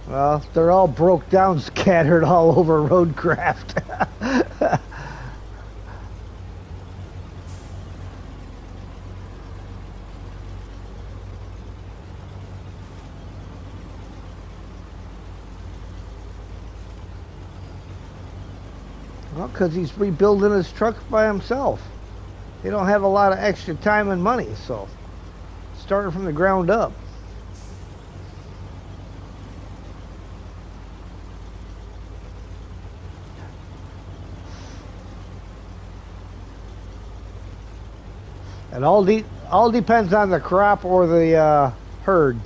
Well, they're all broke down, scattered all over Roadcraft. Well, because he's rebuilding his truck by himself. they don't have a lot of extra time and money, so starting from the ground up. It all depends on the crop or the herd.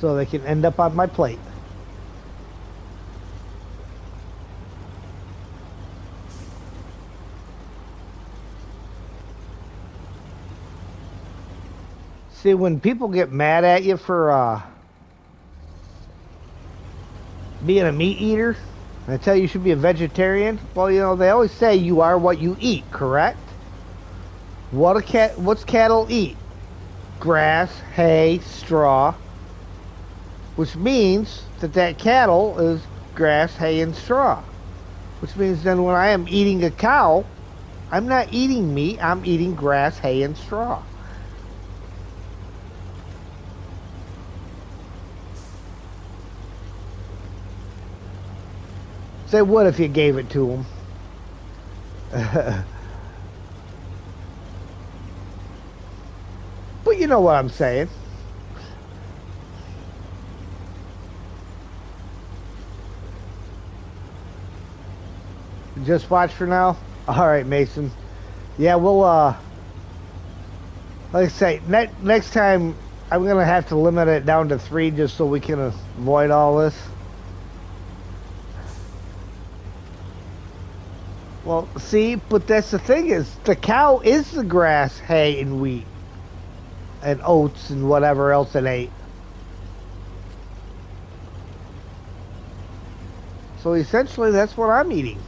So they can end up on my plate. See, when people get mad at you for being a meat eater, and I tell you should be a vegetarian, well, you know, they always say you are what you eat, correct? What's cattle eat? Grass, hay, straw, which means that cattle is grass, hay, and straw. Which means then when I am eating a cow, I'm not eating meat, I'm eating grass, hay, and straw. They would if you gave it to them. But you know what I'm saying. Just watch for now? Alright, Mason. Yeah, we'll, like I say, next time I'm going to have to limit it down to 3 just so we can avoid all this. Well, see, but that's the thing is, the cow is the grass, hay, and wheat. And oats and whatever else it ate. So essentially, that's what I'm eating.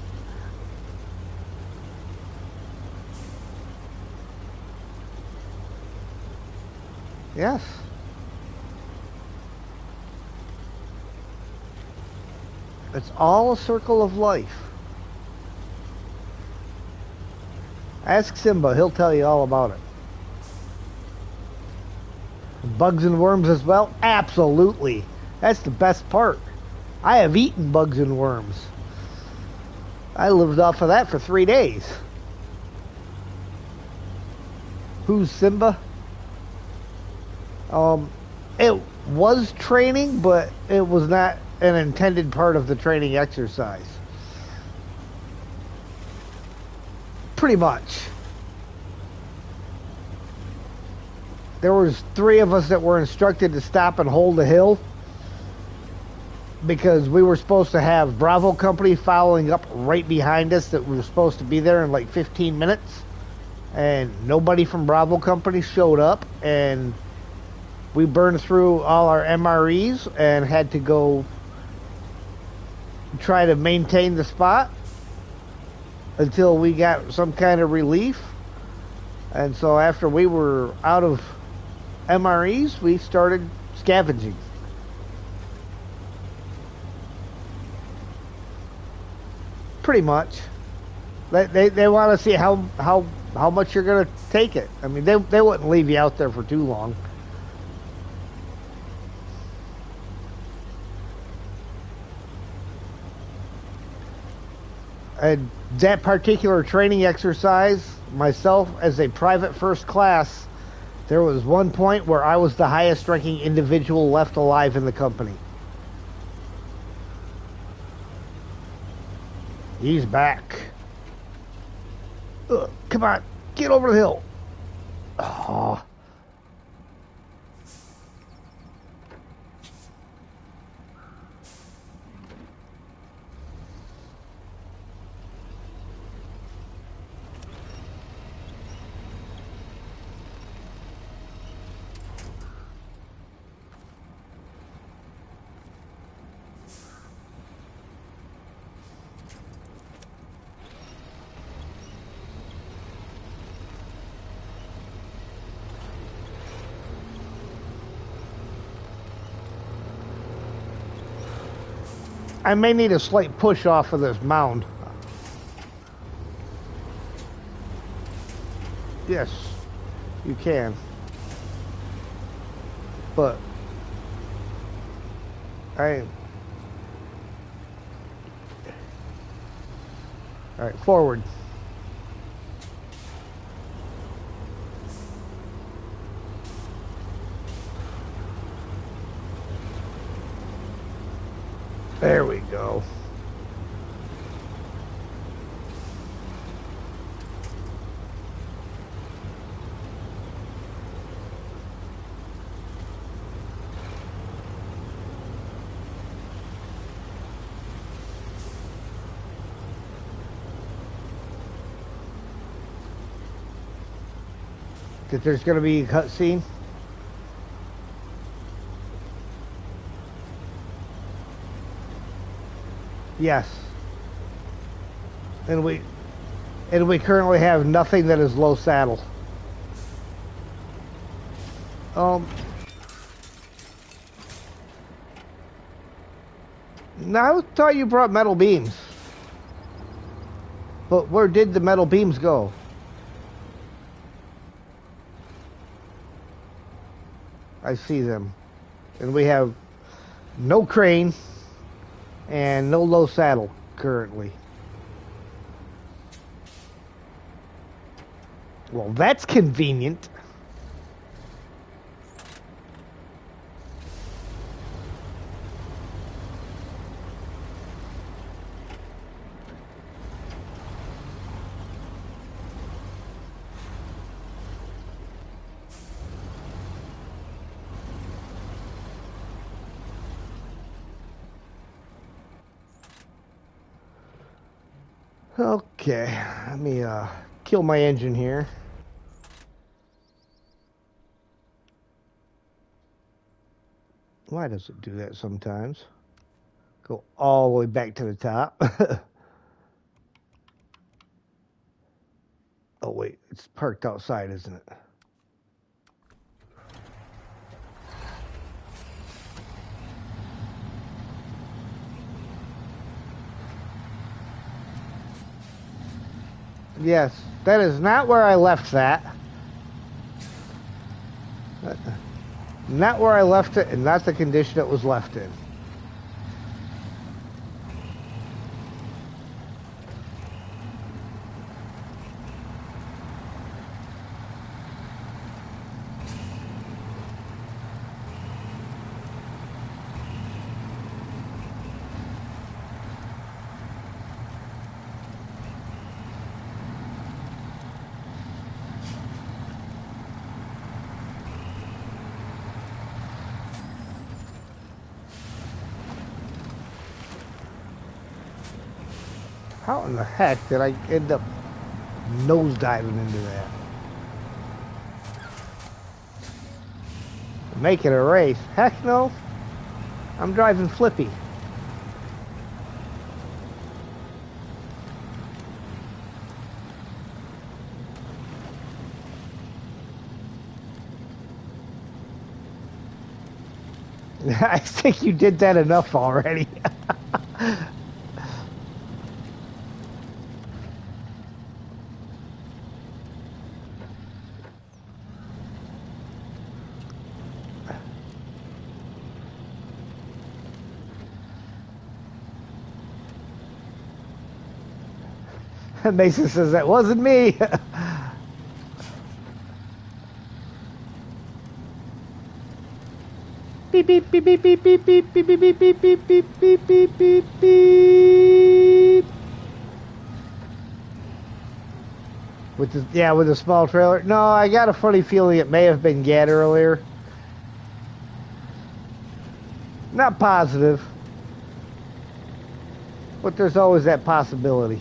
Yes. It's all a circle of life. Ask Simba, he'll tell you all about it. Bugs and worms as well? Absolutely. That's the best part. I have eaten bugs and worms. I lived off of that for 3 days. Who's Simba? It was training, but it was not an intended part of the training exercise. Pretty much. There was 3 of us that were instructed to stop and hold a hill because we were supposed to have Bravo Company following up right behind us that we were supposed to be there in like 15 minutes, and nobody from Bravo Company showed up, and we burned through all our MREs and had to go try to maintain the spot until we got some kind of relief. And so after we were out of MREs, we started scavenging. Pretty much. They want to see how much you're going to take it. I mean, they wouldn't leave you out there for too long. And that particular training exercise, myself as a private first class, there was one point where I was the highest ranking individual left alive in the company. He's back. Ugh, come on, get over the hill. Oh. I may need a slight push off of this mound. Yes, you can. But all right, forward. There we go. That there's going to be a cutscene. Yes. And we currently have nothing that is low saddle. Now I thought you brought metal beams. But where did the metal beams go? I see them. And we have no crane and no low saddle currently. Well, that's convenient. Okay, let me kill my engine here. Why does it do that sometimes? Go all the way back to the top. Oh wait, it's parked outside, isn't it? Yes, that is not where I left that. Not where I left it, and not the condition it was left in. How in the heck did I end up nosediving into that? Make it a race? Heck no. I'm driving flippy. I think you did that enough already. Mason says that wasn't me. Beep beep beep beep beep beep beep beep beep beep beep beep beep beep beep beep beep. With the small trailer. No, I got a funny feeling it may have been Gad earlier. Not positive, but there's always that possibility.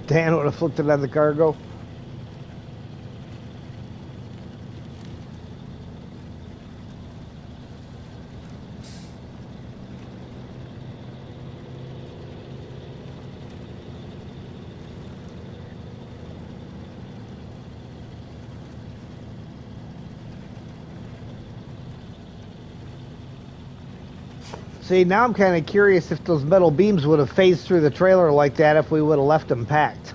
Dan would have flipped it on the cargo. See, now I'm kind of curious if those metal beams would have phased through the trailer like that if we would have left them packed.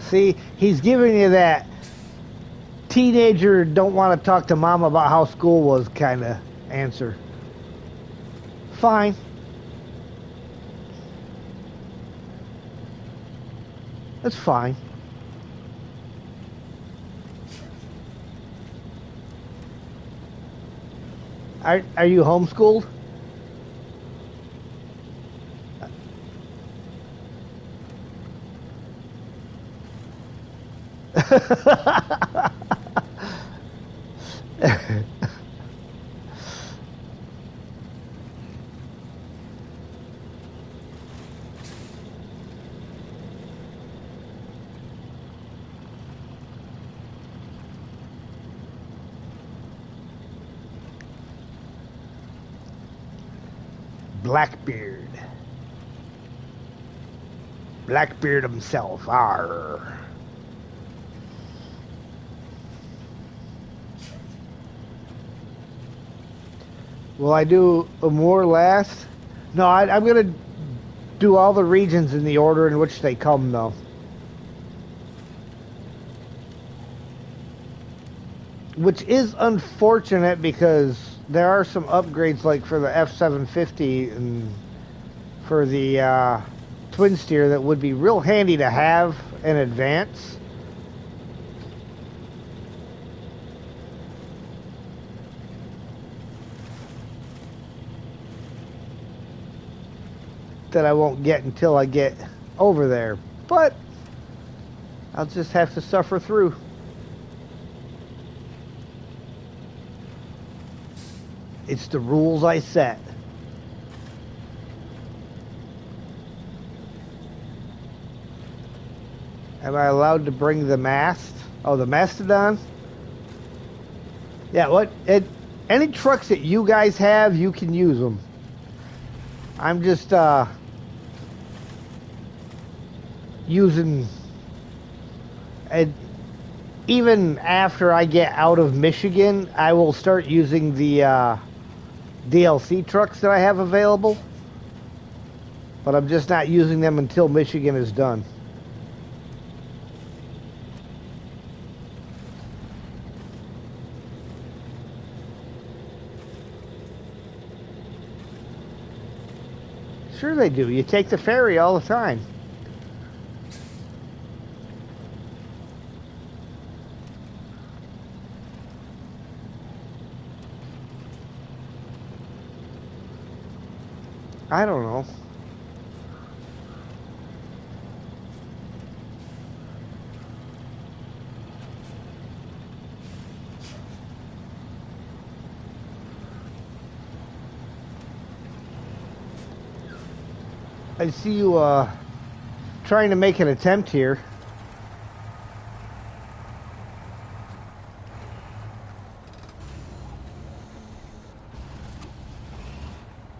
See, he's giving you that teenager don't want to talk to mom about how school was kind of answer. Fine. That's fine. Are you homeschooled? Blackbeard. Blackbeard himself. Arr. Will I do a more last? No, I'm going to do all the regions in the order in which they come, though. Which is unfortunate because there are some upgrades like for the F-750 and for the Twin Steer that would be real handy to have in advance. That I won't get until I get over there. But I'll just have to suffer through. It's the rules I set. Am I allowed to bring the mast? Oh, the Mastodon? Yeah, any trucks that you guys have, you can use them. I'm just using, and even after I get out of Michigan, I will start using the DLC trucks that I have available, but I'm just not using them until Michigan is done. Sure they do. You take the ferry all the time. I don't know. I see you trying to make an attempt here.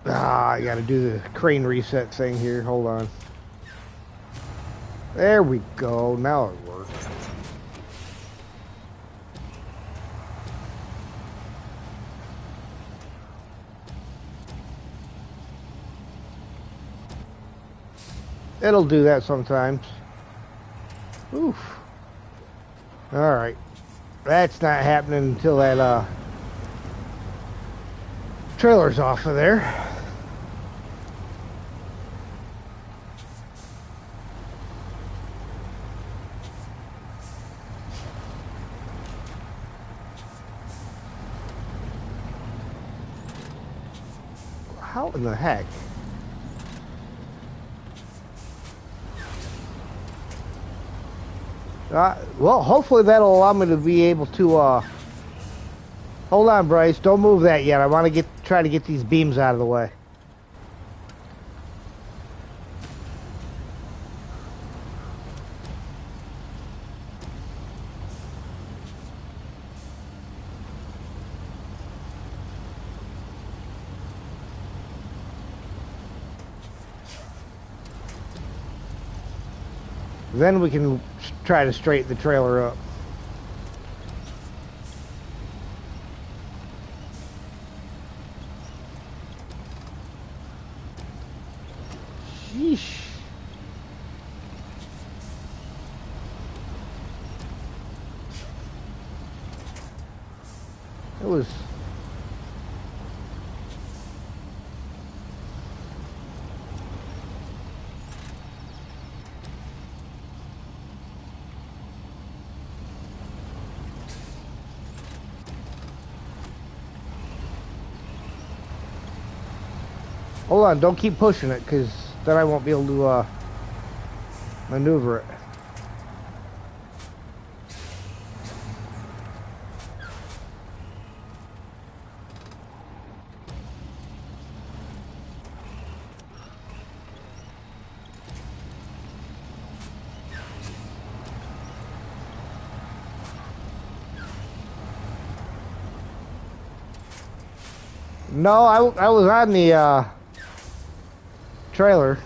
I gotta do the crane reset thing here. Hold on. There we go. Now it works. It'll do that sometimes. Oof. Alright. That's not happening until that trailer's off of there. How in the heck? Well, hopefully that'll allow me to be able to, hold on, Bryce. Don't move that yet. I want to try to get these beams out of the way. Then we can try to straighten the trailer up. Sheesh. It was... Hold on, don't keep pushing it, because then I won't be able to maneuver it. No, I was on the trailer.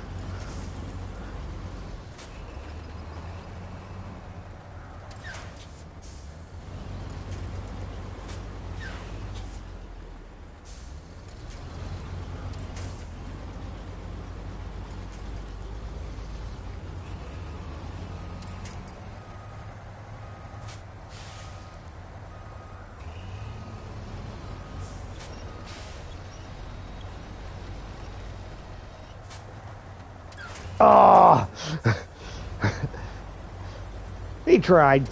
Oh, he tried.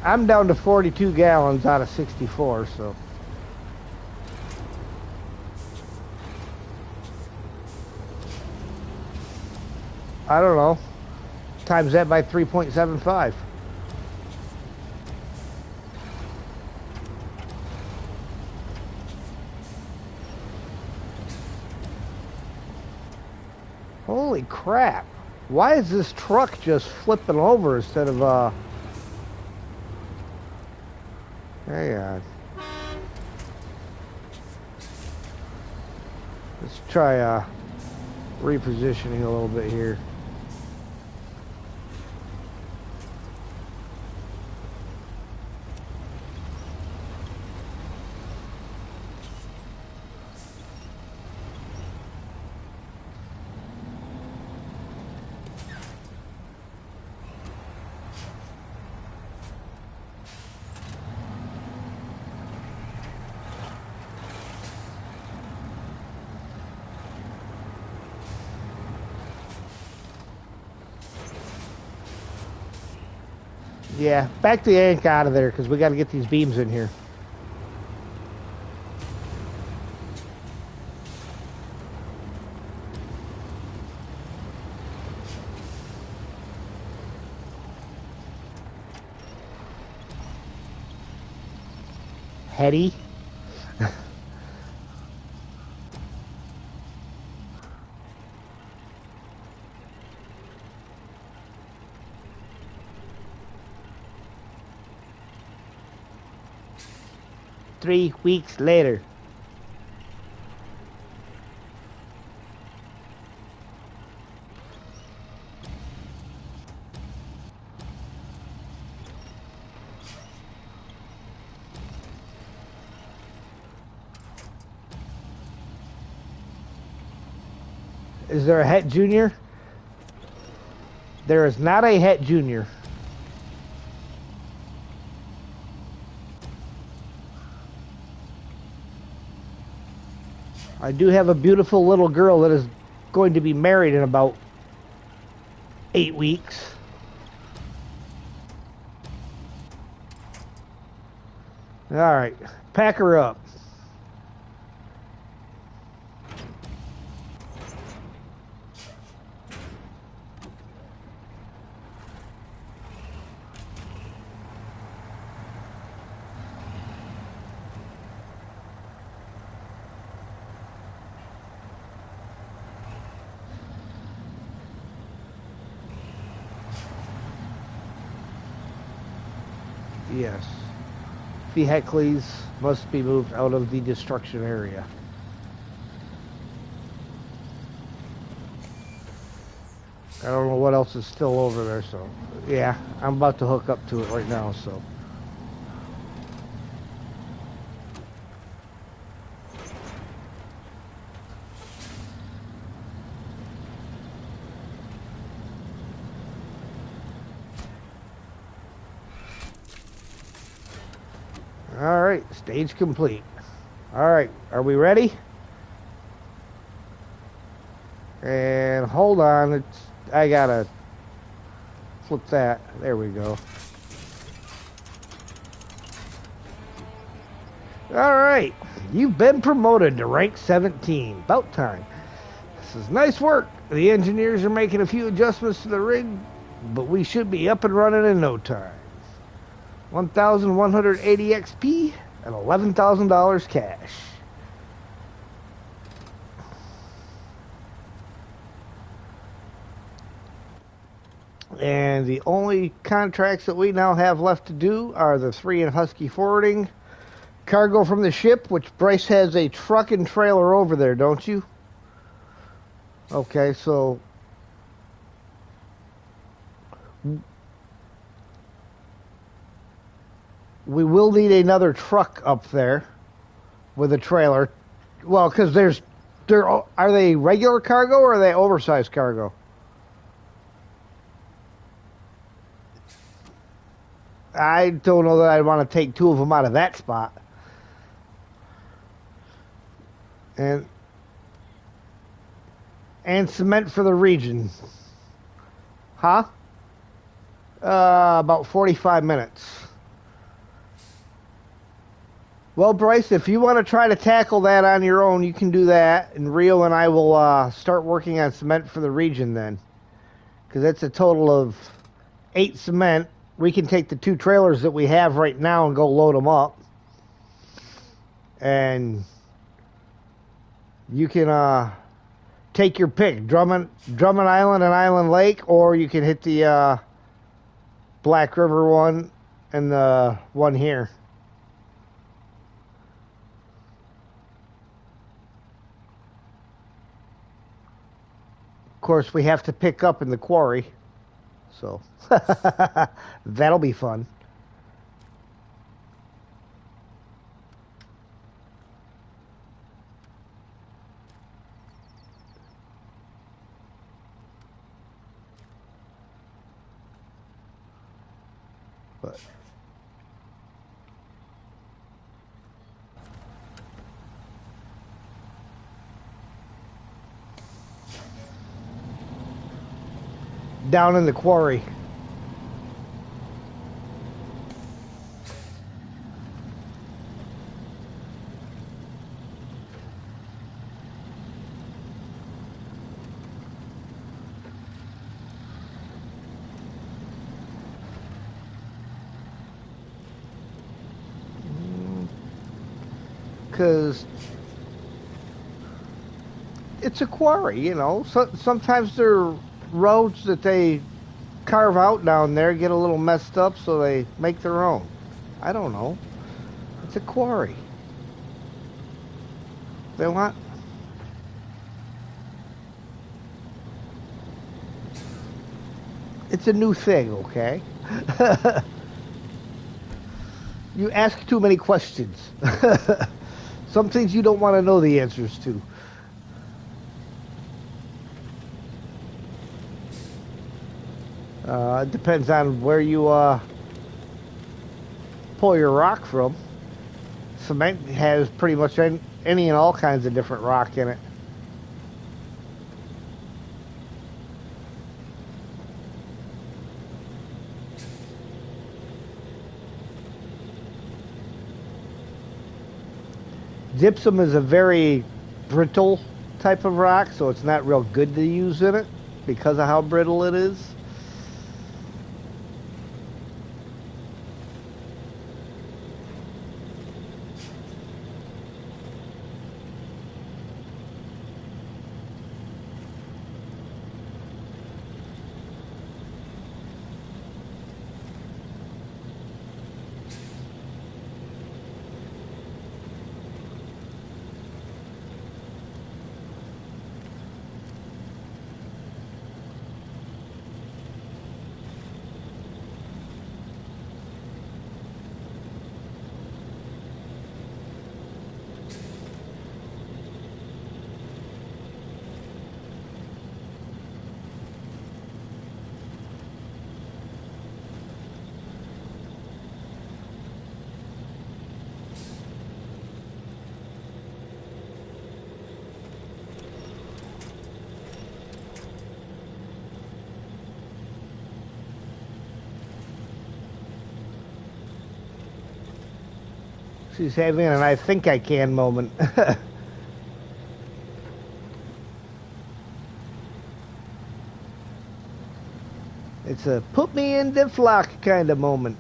I'm down to 42 gallons out of 64, so. I don't know. Times that by 3.75. Holy crap. Why is this truck just flipping over instead of, hang on. Let's try, repositioning a little bit here. Yeah, back the yank out of there because we got to get these beams in here. Heady. Three weeks later. Is there a Het Junior? There is not a Het Junior. I do have a beautiful little girl that is going to be married in about 8 weeks. All right, pack her up. Yes. Vehicles must be moved out of the destruction area. I don't know what else is still over there, so yeah, I'm about to hook up to it right now, so. All right, stage complete. All right, are we ready? And hold on, I gotta flip that. There we go. All right, you've been promoted to rank 17. About time. This is nice work. The engineers are making a few adjustments to the rig, but we should be up and running in no time. 1,180 XP and $11,000 cash. And the only contracts that we now have left to do are the 3 in Husky Forwarding, cargo from the ship, which Bryce has a truck and trailer over there, don't you? Okay, so we will need another truck up there with a trailer. Well, because are they regular cargo or are they oversized cargo? I don't know that I'd want to take 2 of them out of that spot. And cement for the region. Huh? About 45 minutes. Well, Bryce, if you want to try to tackle that on your own, you can do that. And Rio and I will start working on cement for the region then. Because that's a total of 8 cement. We can take the 2 trailers that we have right now and go load them up. And you can take your pick. Drummond Island and Island Lake, or you can hit the Black River one and the one here. Of course, we have to pick up in the quarry, so that'll be fun. But down in the quarry. Because it's a quarry, you know. Sometimes there are roads that they carve out down there get a little messed up, so they make their own. I don't know. It's a quarry. They want... It's a new thing, okay? You ask too many questions. Some things you don't want to know the answers to. It depends on where you pull your rock from. Cement has pretty much any and all kinds of different rock in it. Gypsum is a very brittle type of rock, so it's not real good to use in it because of how brittle it is. She's having an I think I can moment. It's a put me in the flock kind of moment.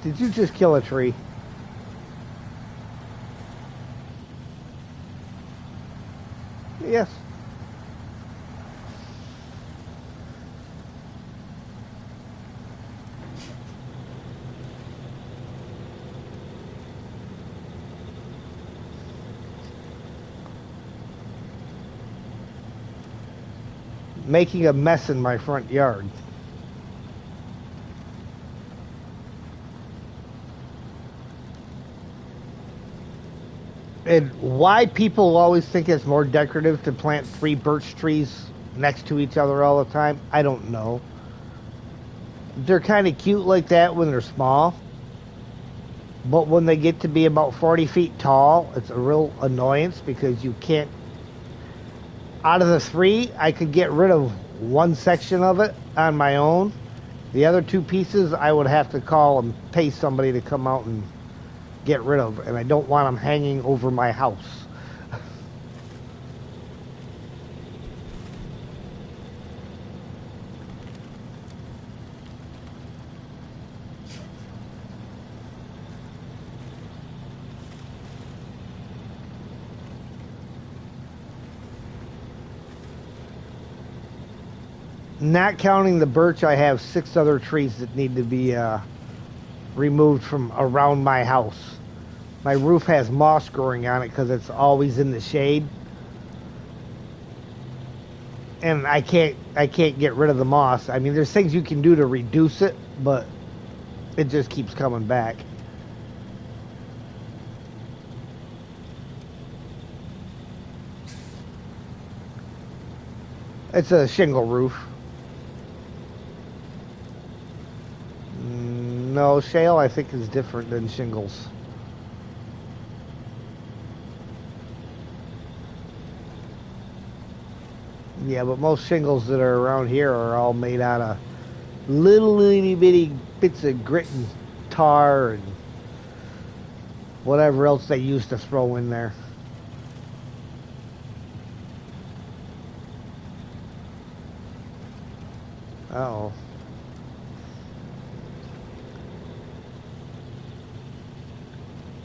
Did you just kill a tree? Yes. Making a mess in my front yard. And why people always think it's more decorative to plant 3 birch trees next to each other all the time, I don't know. They're kind of cute like that when they're small. But when they get to be about 40 feet tall, it's a real annoyance because you can't. Out of the 3, I could get rid of one section of it on my own. The other 2 pieces, I would have to call and pay somebody to come out and get rid of. And I don't want them hanging over my house. Not counting the birch, I have 6 other trees that need to be removed from around my house. My roof has moss growing on it because it's always in the shade, and I can't get rid of the moss. I mean, there's things you can do to reduce it, but it just keeps coming back. It's a shingle roof. No, shale I think is different than shingles. Yeah, but most shingles that are around here are all made out of little itty bitty bits of grit and tar and whatever else they used to throw in there. Uh-oh.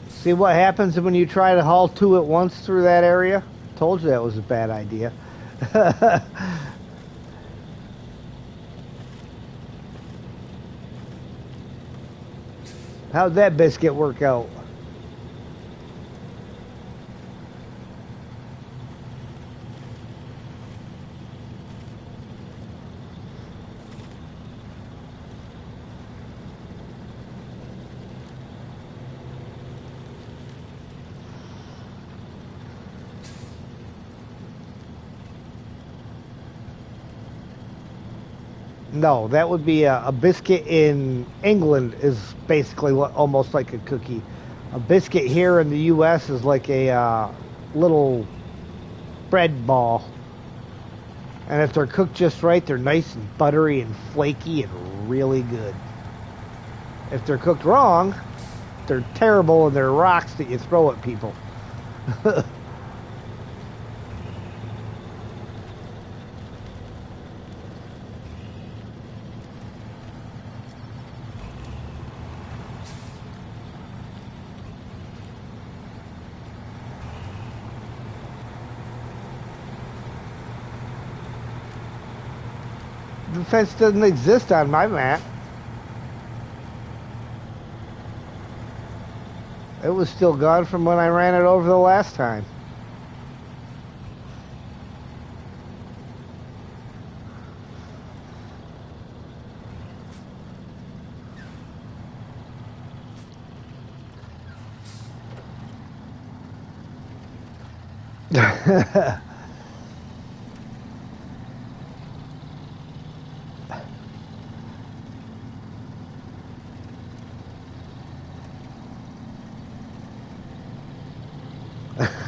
See what happens when you try to haul 2 at once through that area? Told you that was a bad idea. How'd that biscuit work out? No, that would be a biscuit in England is basically almost like a cookie. A biscuit here in the U.S. is like a little bread ball. And if they're cooked just right, they're nice and buttery and flaky and really good. If they're cooked wrong, they're terrible and they're rocks that you throw at people. The fence doesn't exist on my map. It was still gone from when I ran it over the last time.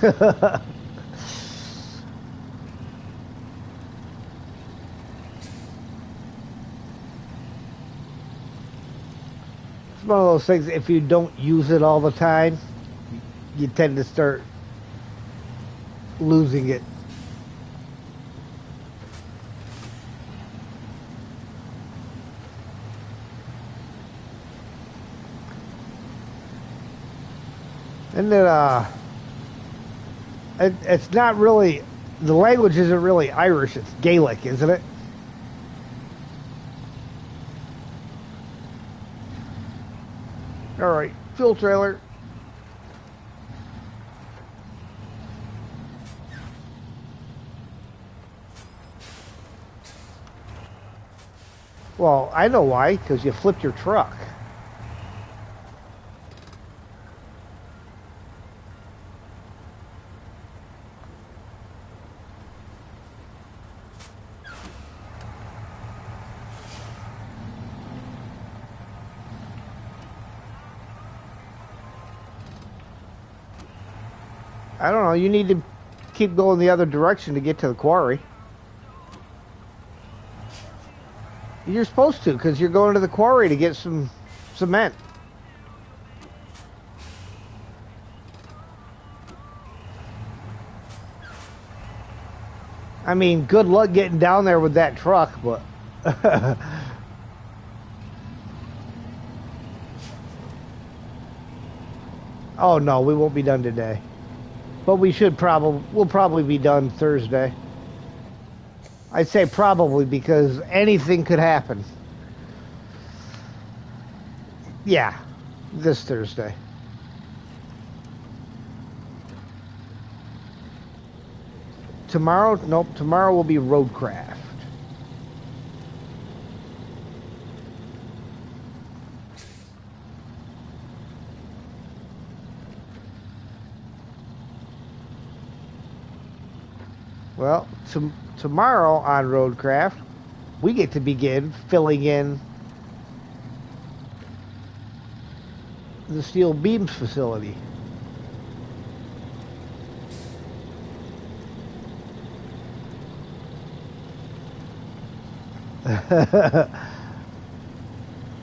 It's one of those things, if you don't use it all the time, you tend to start losing it. And then, it's not really, the language isn't really Irish, it's Gaelic, isn't it? All right, fuel trailer. Well, I know why, because you flipped your truck. I don't know, you need to keep going the other direction to get to the quarry. You're supposed to, because you're going to the quarry to get some cement. I mean, good luck getting down there with that truck, but... Oh, no, we won't be done today. But we'll probably be done Thursday. I say probably because anything could happen. Yeah, this Thursday. Tomorrow? Nope, tomorrow will be Roadcraft. Well, tomorrow on Roadcraft, we get to begin filling in the steel beams facility.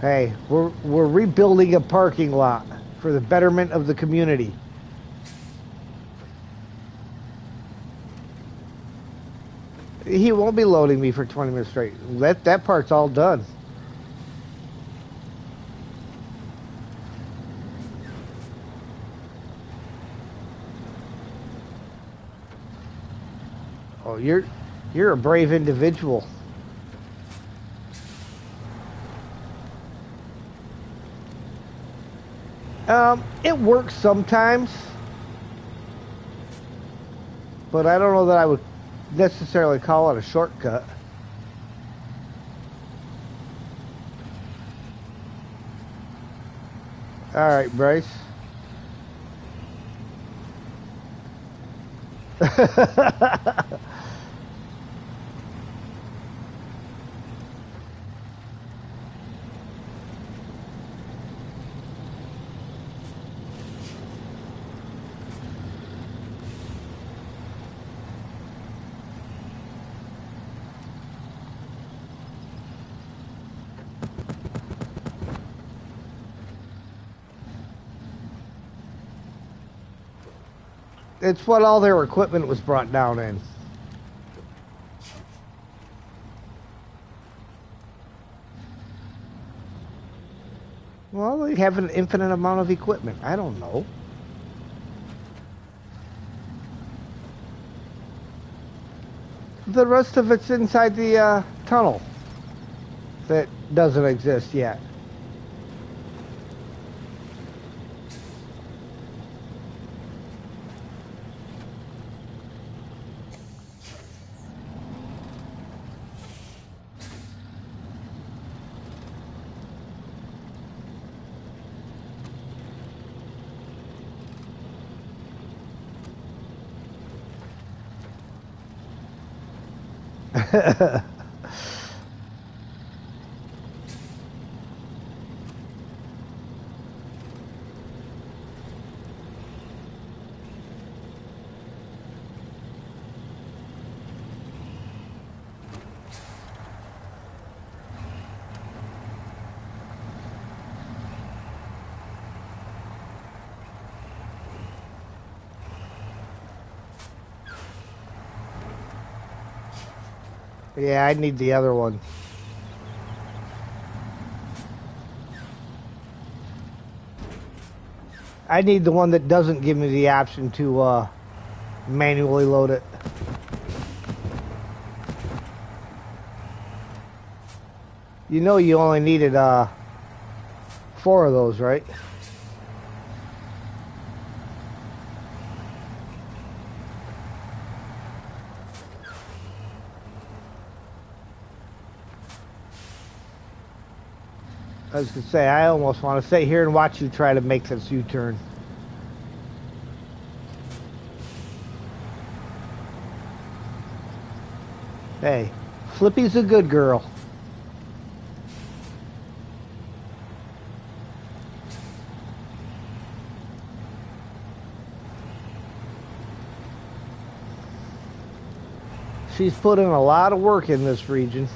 Hey, we're rebuilding a parking lot for the betterment of the community. He won't be loading me for 20 minutes straight. That part's all done. Oh, you're a brave individual. It works sometimes, but I don't know that I would necessarily call it a shortcut. All right, Bryce. It's what all their equipment was brought down in. Well, they have an infinite amount of equipment. I don't know. The rest of it's inside the tunnel that doesn't exist yet. Yeah, I need the other one. I need the one that doesn't give me the option to manually load it. You know you only needed 4 of those, right? I was gonna say, I almost want to sit here and watch you try to make this U-turn. Hey, Flippy's a good girl. She's put in a lot of work in this region.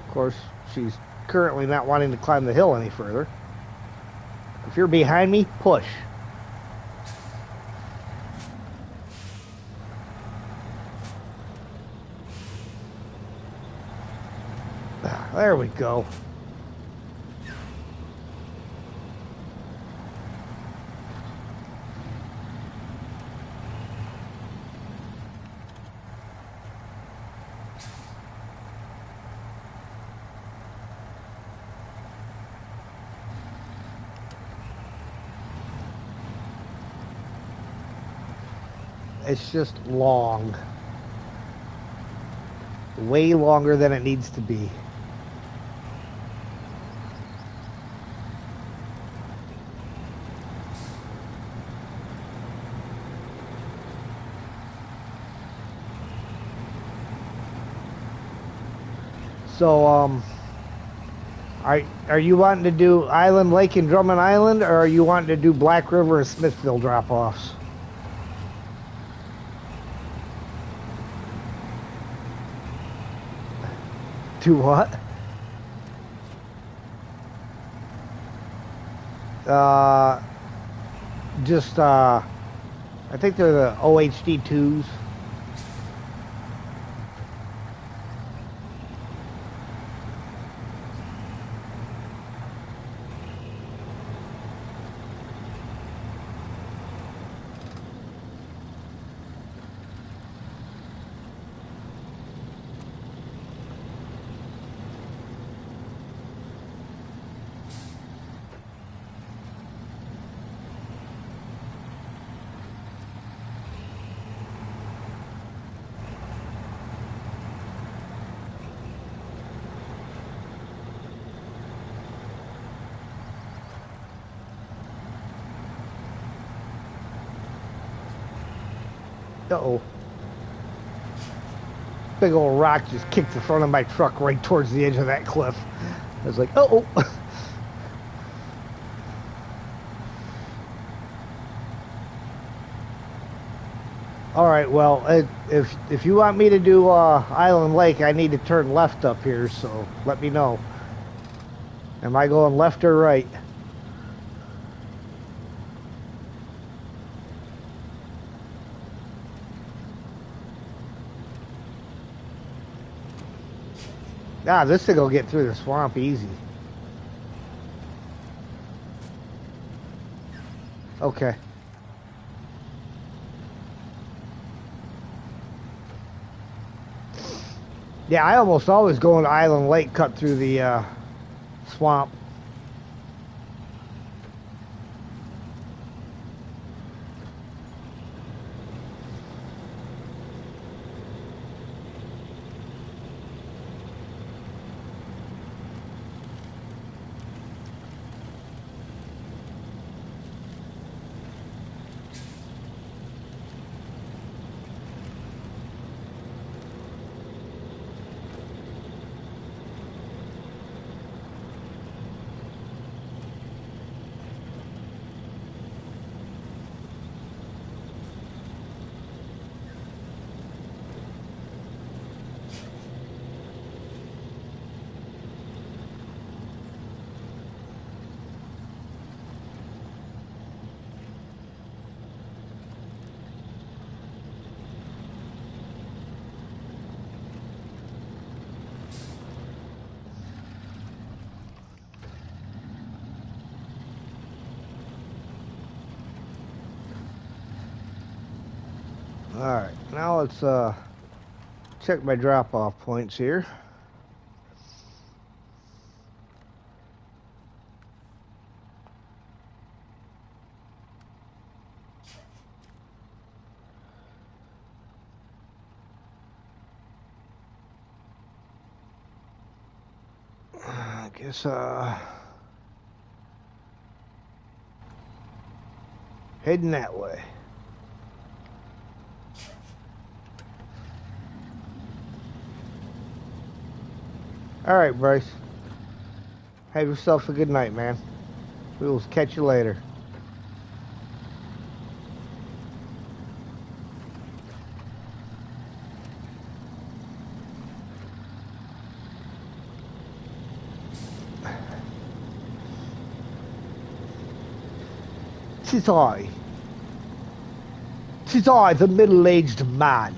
Of course, she's currently not wanting to climb the hill any further. If you're behind me, push. There we go. It's just long. Way longer than it needs to be. So, are you wanting to do Island Lake and Drummond Island, or are you wanting to do Black River and Smithville drop-offs? Do what? I think they're the OHD2s. Uh-oh. Big old rock just kicked the front of my truck right towards the edge of that cliff. I was like, uh-oh. All right. Well, if you want me to do Island Lake, I need to turn left up here. So let me know. Am I going left or right? Ah, this thing will get through the swamp easy. Okay. Yeah, I almost always go into Island Lake, cut through the swamp. All right, now let's check my drop-off points here. I guess heading that way. All right, Bryce. Have yourself a good night, man. We will catch you later. Tis I. Tis I, the middle-aged man.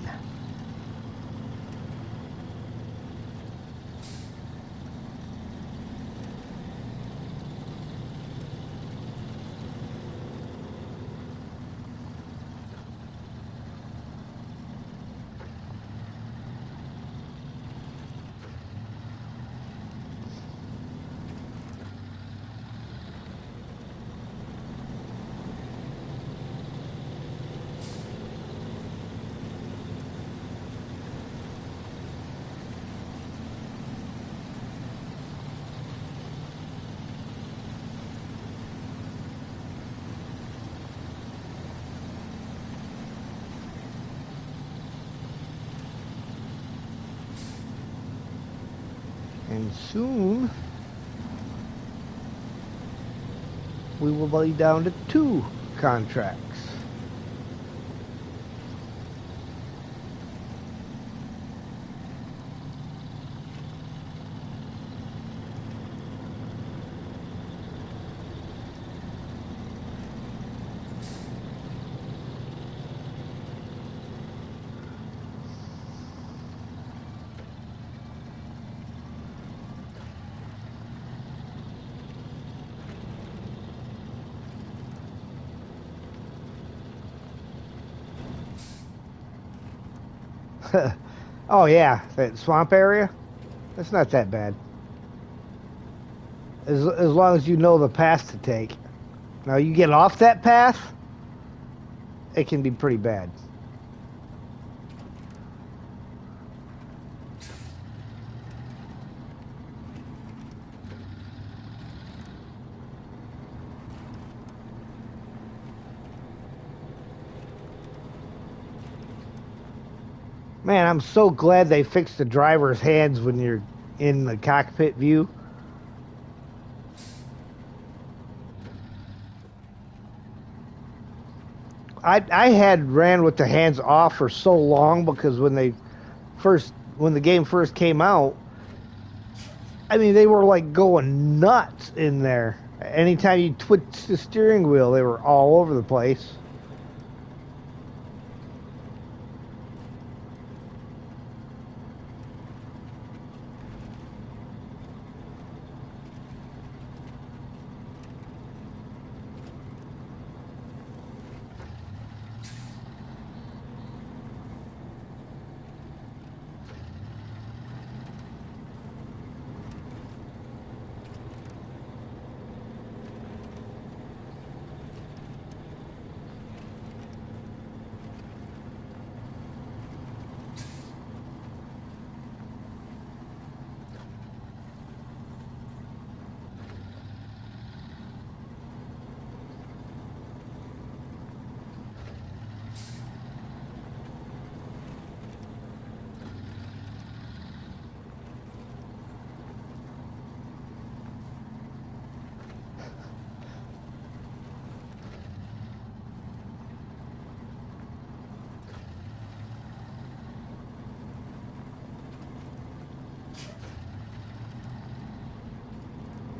And soon we will be down to 2 contracts. Oh yeah, that swamp area? That's not that bad. As long as you know the path to take. Now you get off that path, it can be pretty bad. Man, I'm so glad they fixed the driver's hands when you're in the cockpit view. I had ran with the hands off for so long because when the game first came out, I mean they were like going nuts in there. Anytime you twitched the steering wheel, they were all over the place.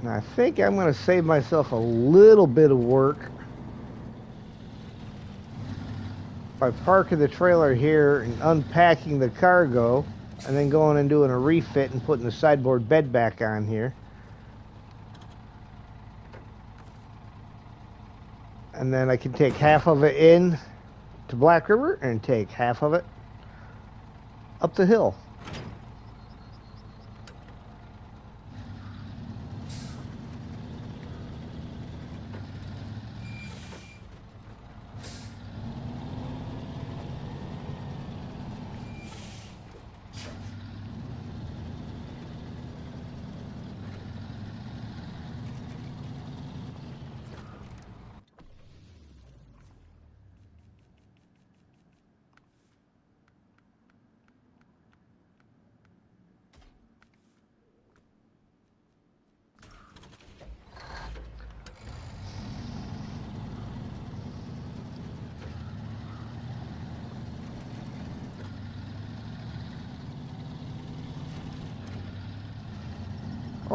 And I think I'm going to save myself a little bit of work by parking the trailer here and unpacking the cargo and then going and doing a refit and putting the sideboard bed back on here. And then I can take half of it in to Black River and take half of it up the hill.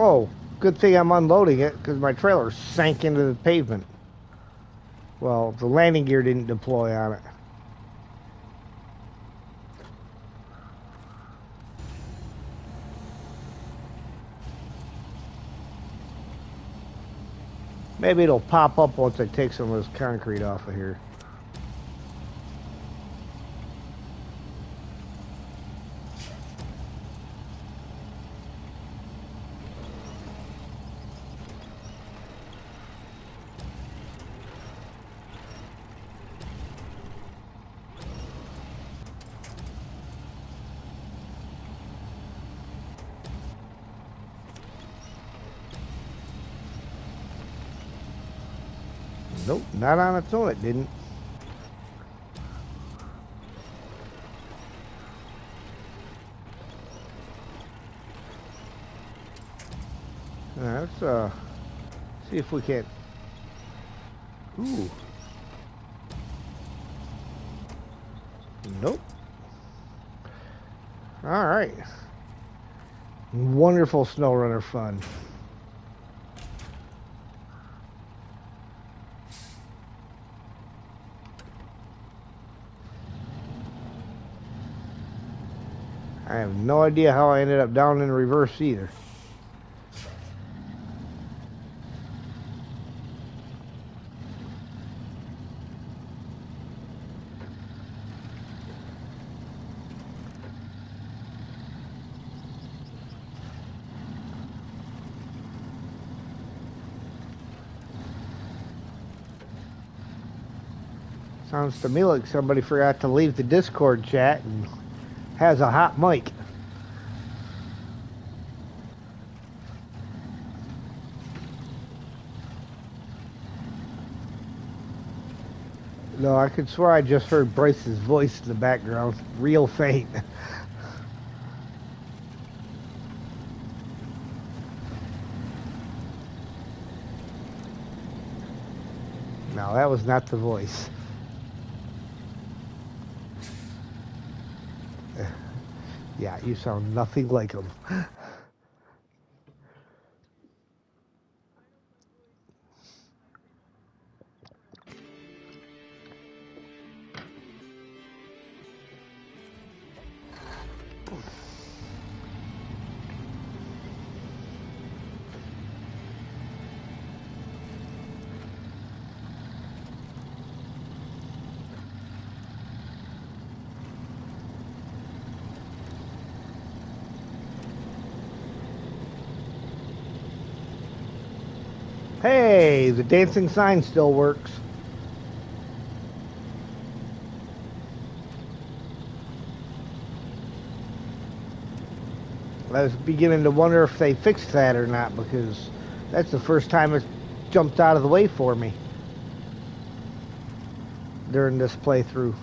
Oh, good thing I'm unloading it because my trailer sank into the pavement. Well, the landing gear didn't deploy on it. Maybe it'll pop up once I take some of this concrete off of here. Nope, not on its own, it didn't. Let's see if we can. Ooh. Nope. All right. Wonderful SnowRunner fun. I have no idea how I ended up down in reverse either. Sounds to me like somebody forgot to leave the Discord chat and has a hot mic. No, I could swear I just heard Bryce's voice in the background, real faint. No, that was not the voice. Yeah, you sound nothing like him. Hey, the dancing sign still works. I was beginning to wonder if they fixed that or not, because that's the first time it's jumped out of the way for me during this playthrough.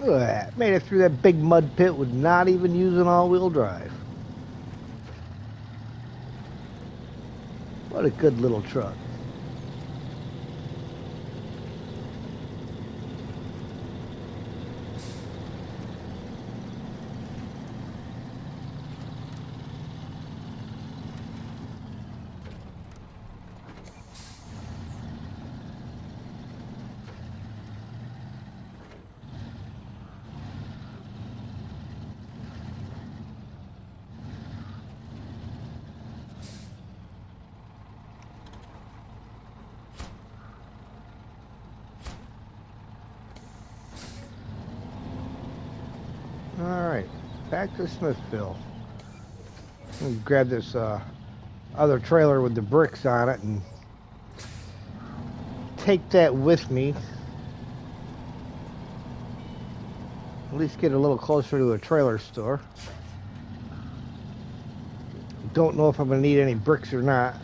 Look at that. Made it through that big mud pit with not even using all-wheel drive. What a good little truck. Alright, back to Smithville. I'm gonna grab this other trailer with the bricks on it and take that with me. At least get a little closer to a trailer store. Don't know if I'm gonna need any bricks or not.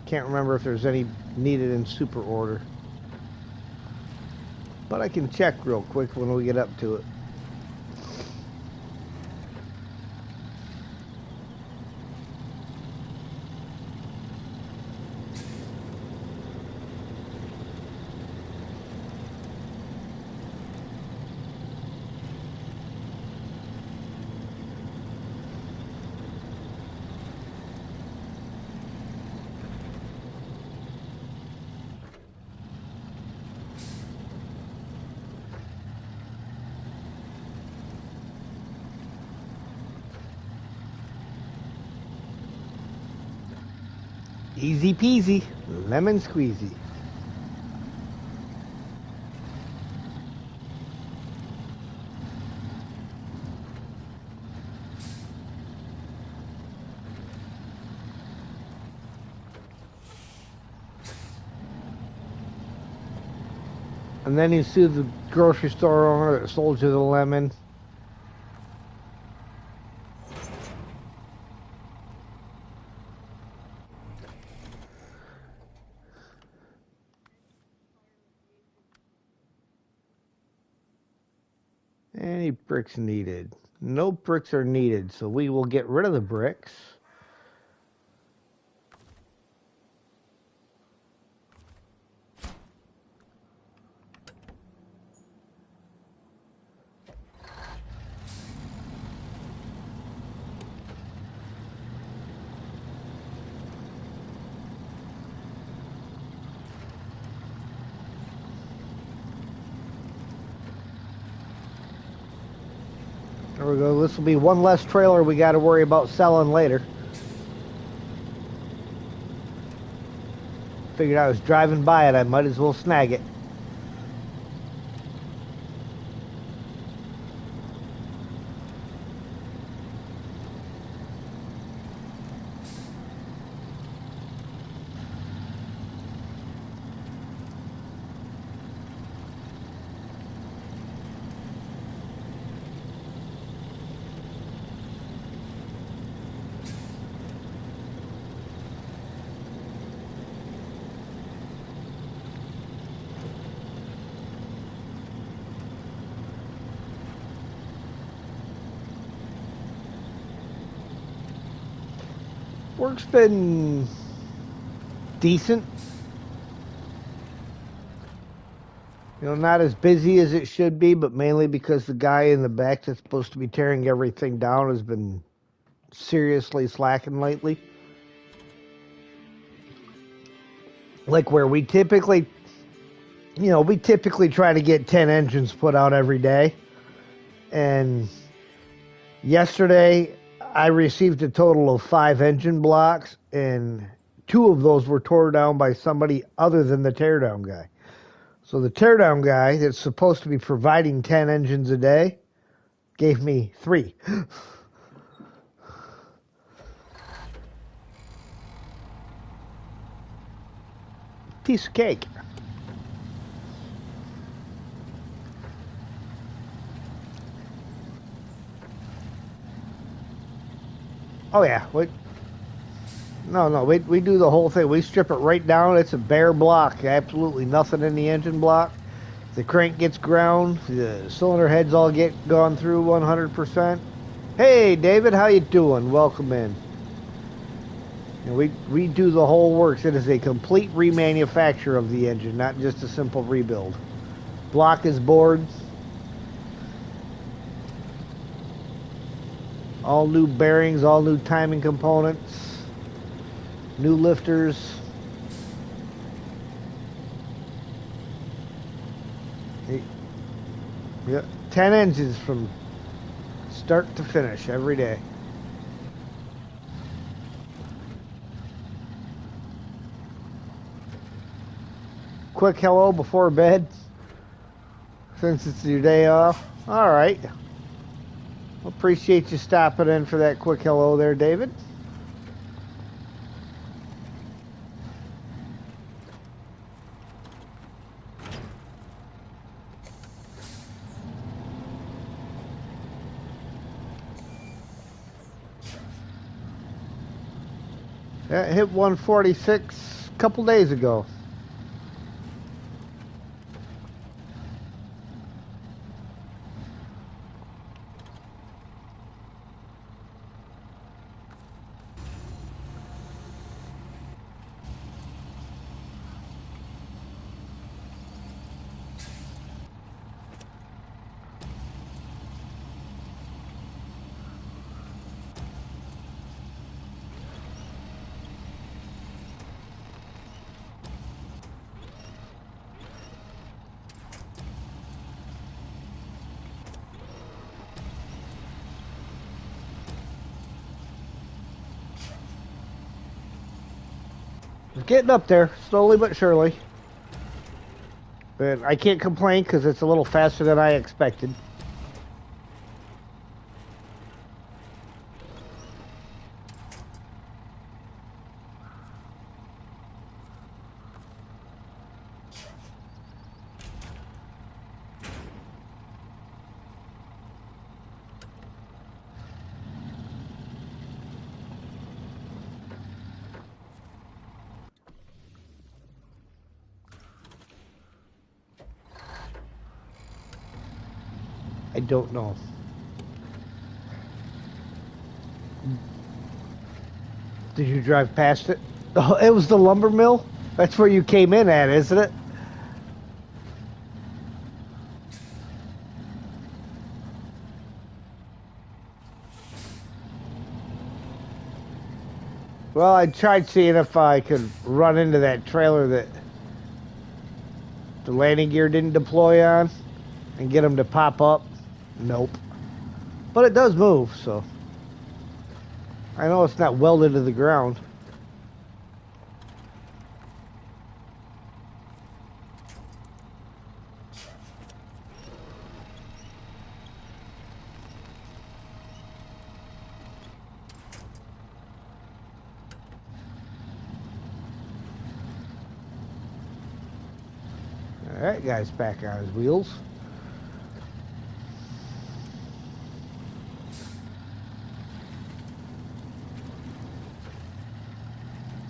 Can't remember if there's any needed in super order. But I can check real quick when we get up to it. Easy peasy, lemon squeezy. And then you see the grocery store owner that sold you the lemon. Any bricks needed? No bricks are needed, so we will get rid of the bricks. There we go. This will be one less trailer we got to worry about selling later. Figured I was driving by it, I might as well snag it. Work's been decent. You know, not as busy as it should be, but mainly because the guy in the back that's supposed to be tearing everything down has been seriously slacking lately. Like where we typically try to get 10 engines put out every day. And yesterday, I received a total of 5 engine blocks, and 2 of those were torn down by somebody other than the teardown guy. So the teardown guy that's supposed to be providing 10 engines a day gave me 3. Piece of cake. Oh yeah, we do the whole thing. We strip it right down. It's a bare block. Absolutely nothing in the engine block. The crank gets ground. The cylinder heads all get gone through 100%. Hey, David, how you doing? Welcome in. And we do the whole works. It is a complete remanufacture of the engine, not just a simple rebuild. Block is bored. All new bearings, all new timing components, new lifters. Yeah, 10 engines from start to finish every day. Quick hello before bed, since it's your day off. All right. Appreciate you stopping in for that quick hello there, David. That hit 146 a couple days ago. It's getting up there, slowly but surely. But I can't complain because it's a little faster than I expected. I don't know. Did you drive past it? Oh, it was the lumber mill? That's where you came in at, isn't it? Well, I tried seeing if I could run into that trailer that the landing gear didn't deploy on and get them to pop up. Nope. But it does move, so I know it's not welded to the ground. That guy's back on his wheels.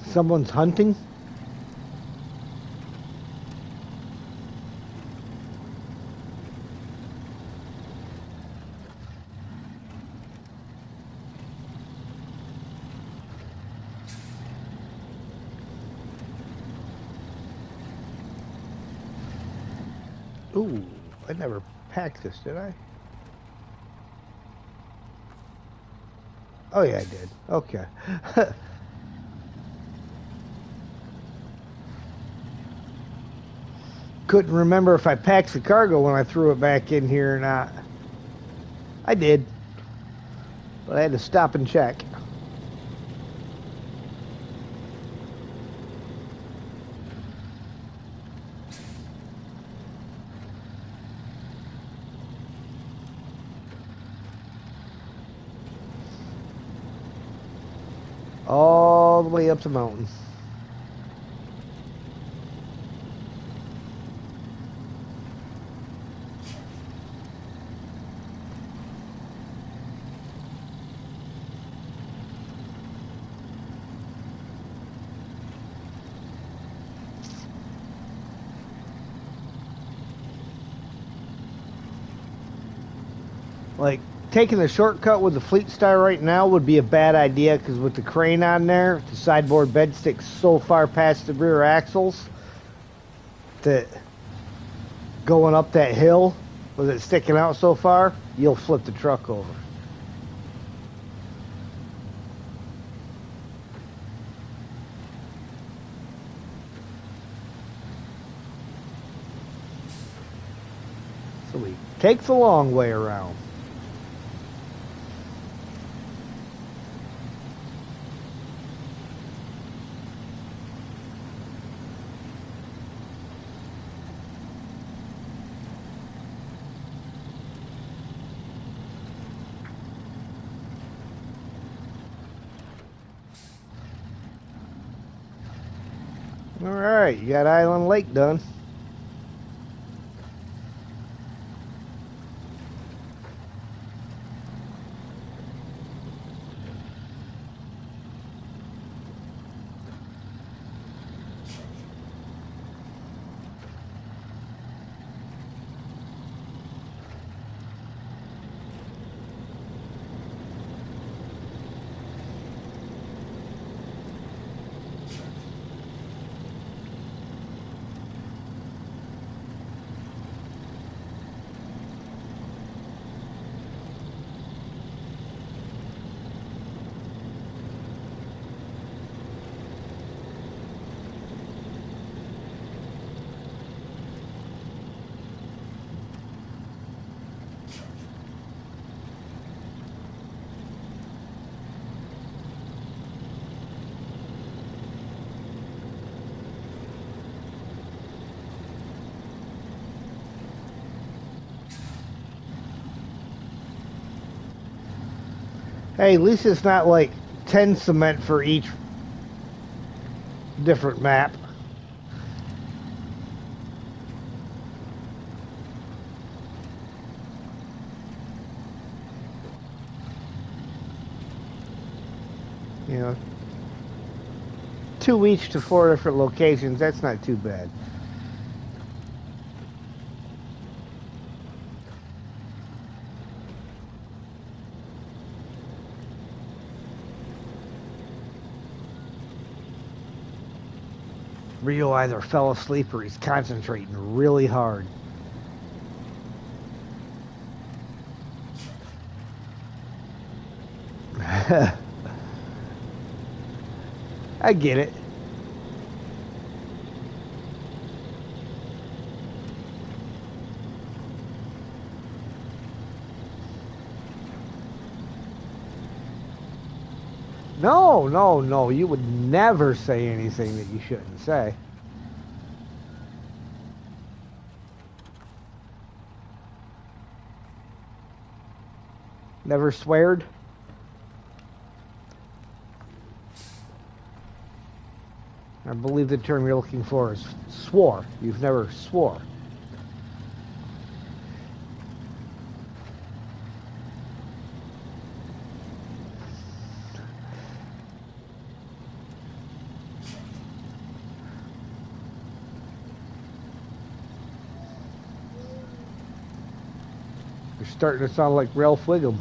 Someone's hunting. Ooh, I never packed this, did I? Oh yeah, I did. Okay. Couldn't remember if I packed the cargo when I threw it back in here or not. I did, but I had to stop and check. All the way up the mountain. Like, taking the shortcut with the Fleet Star right now would be a bad idea because with the crane on there, the sideboard bed sticks so far past the rear axles that going up that hill with it sticking out so far, you'll flip the truck over. So we take the long way around. All right, you got Island Lake done. Hey, at least it's not like 10 cement for each different map. You know, 2 each to 4 different locations, that's not too bad. Rio either fell asleep or he's concentrating really hard. I get it. No, no, no. You would never say anything that you shouldn't say. Never sweared? I believe the term you're looking for is swore. You've never swore. You're starting to sound like Ralph Wiggum.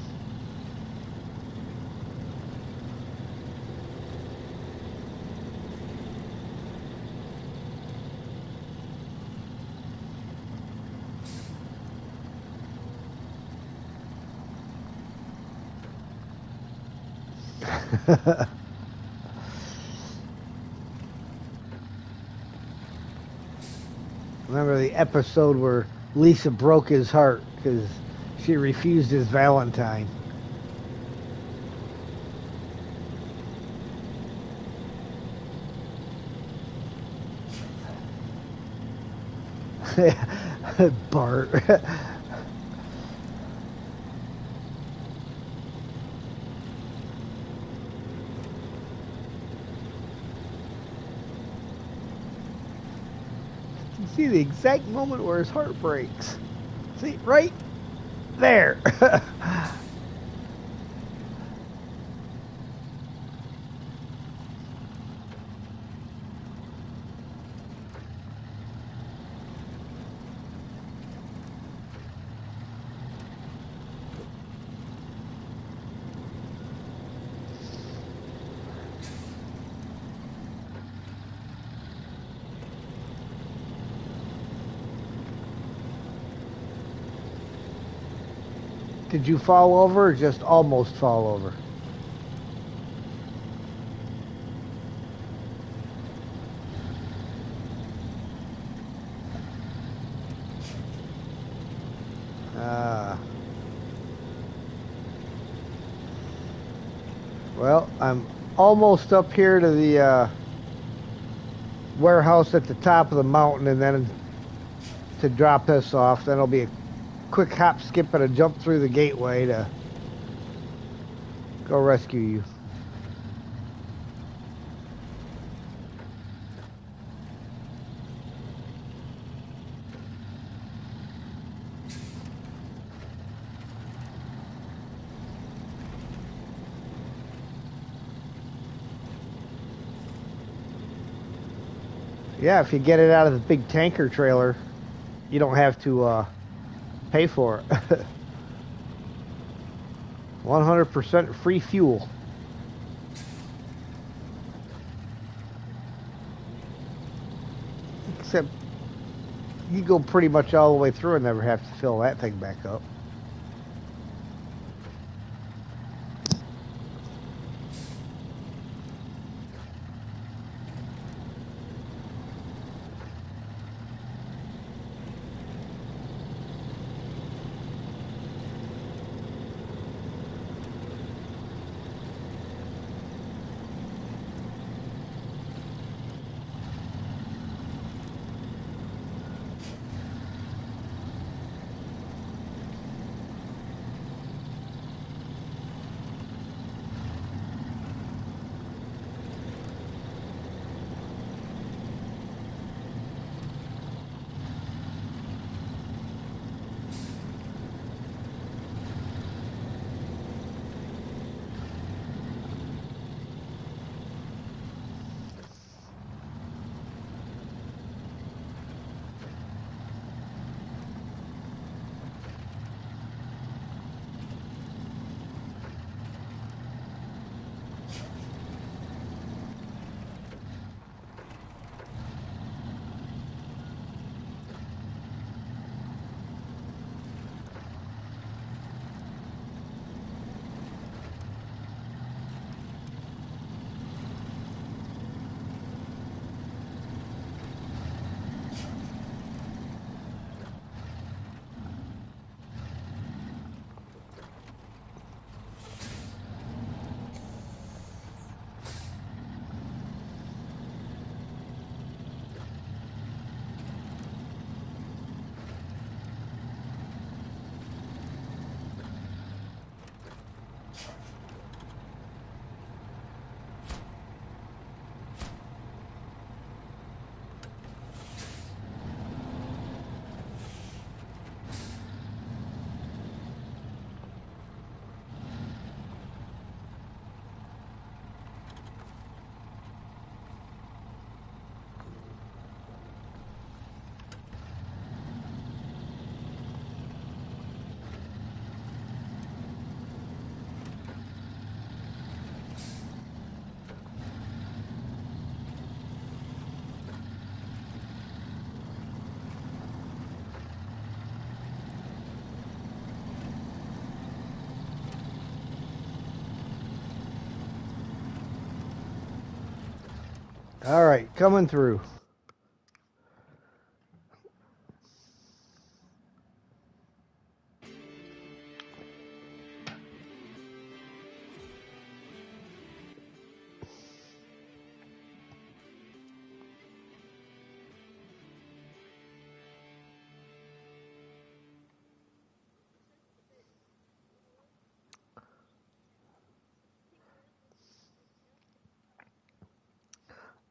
Remember the episode where Lisa broke his heart because she refused his Valentine. Bart. You see the exact moment where his heart breaks. See, right there. Did you fall over or just almost fall over? Well, I'm almost up here to the warehouse at the top of the mountain, and then to drop this off. Then it'll be a quick hop, skip, and a jump through the gateway to go rescue you. Yeah, if you get it out of the big tanker trailer, you don't have to pay for it. 100% free fuel. Except you go pretty much all the way through and never have to fill that thing back up. All right, coming through.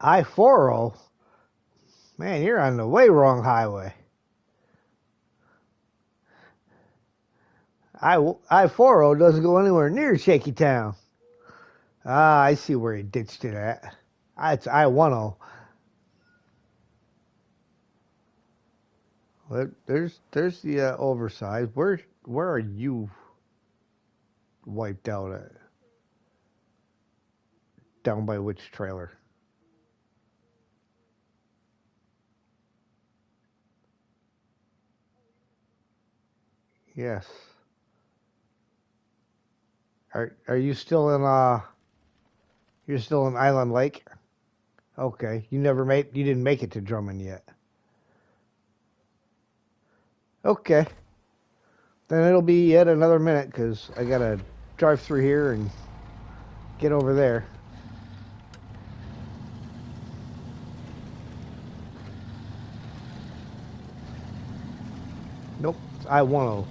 I-40? Man, you're on the way wrong highway. I-40 doesn't go anywhere near Shaky Town. Ah, I see where he ditched it at. It's I-10. There's the oversized. Where are you wiped out at? Down by which trailer? Yes. Are you still in you're still in Island Lake? Okay. You didn't make it to Drummond yet. Okay. Then it'll be yet another minute because I gotta drive through here and get over there. Nope, it's I-10.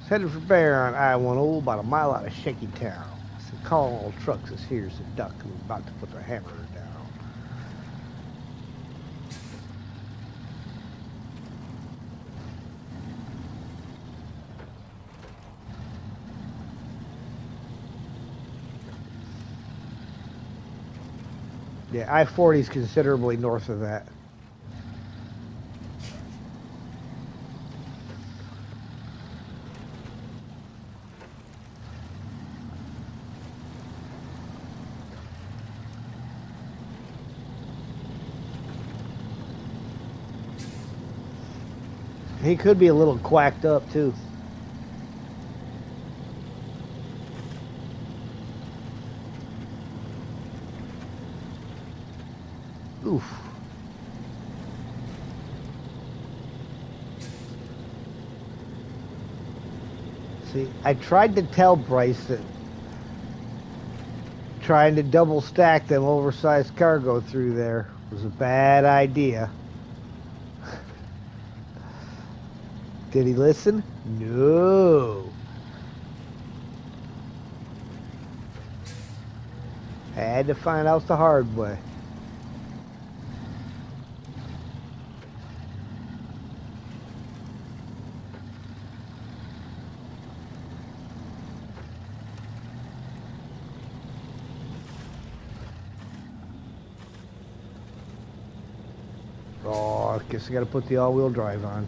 It's headed for Bear on I-10, about a mile out of Shaky Town. Some calling all trucks is here's the duck who's about to put the hammer down. Yeah, I-40 is considerably north of that. He could be a little quacked up too. Oof. See, I tried to tell Bryce that trying to double stack them oversized cargo through there was a bad idea. Did he listen? No. I had to find out the hard way. Oh, I guess I gotta put the all-wheel drive on.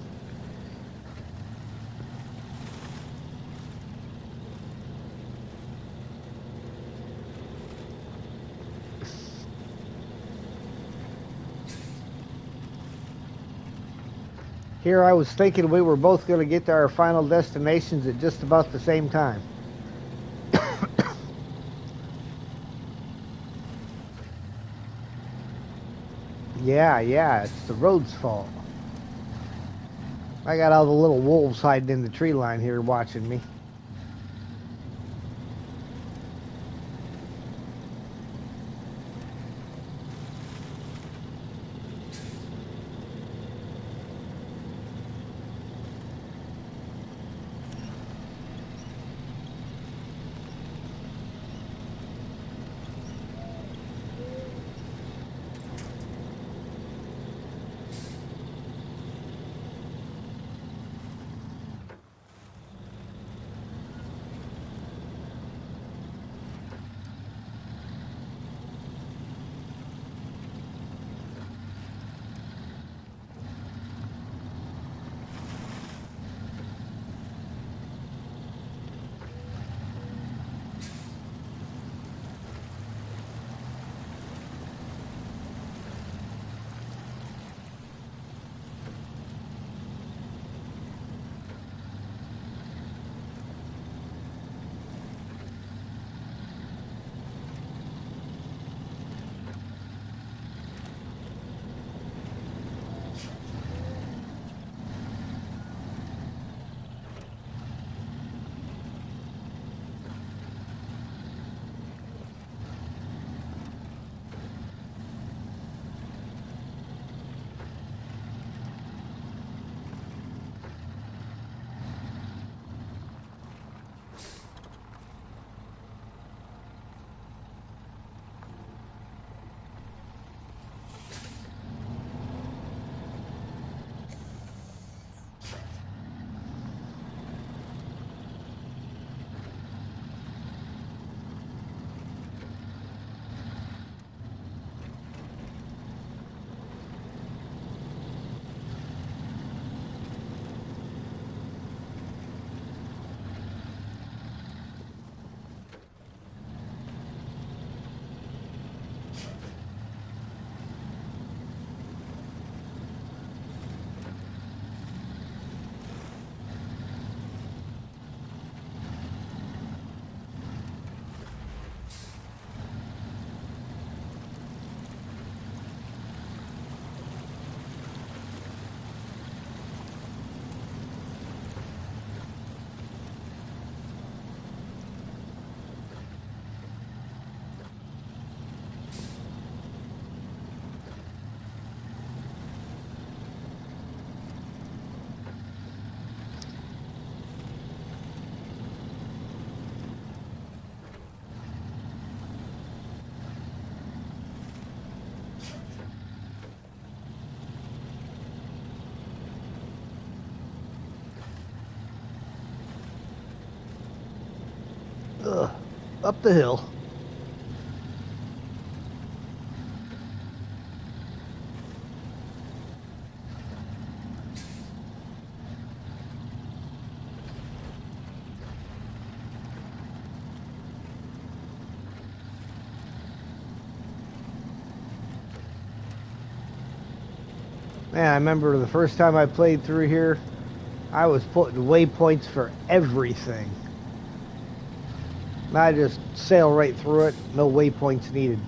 Here I was thinking we were both going to get to our final destinations at just about the same time. Yeah, it's the road's fault. I got all the little wolves hiding in the tree line here watching me. Ugh, up the hill. Man, I remember the first time I played through here, I was putting waypoints for everything. And I just sail right through it, no waypoints needed.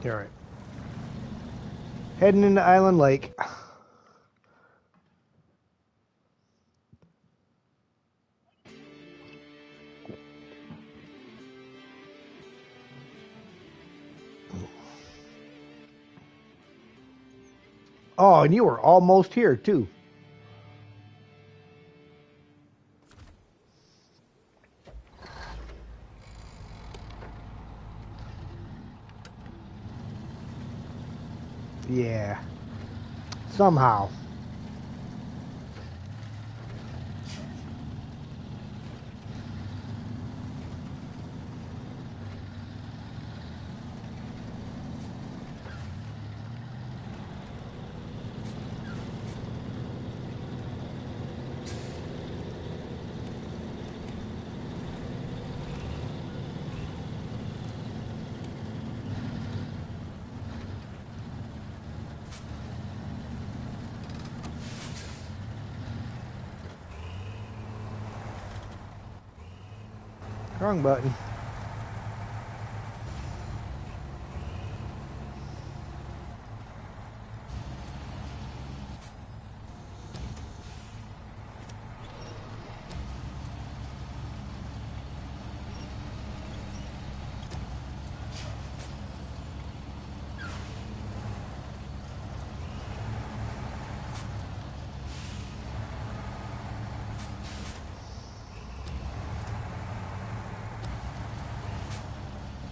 All right. Heading into Island Lake. Oh, and you were almost here, too. Yeah. Somehow. Wrong button.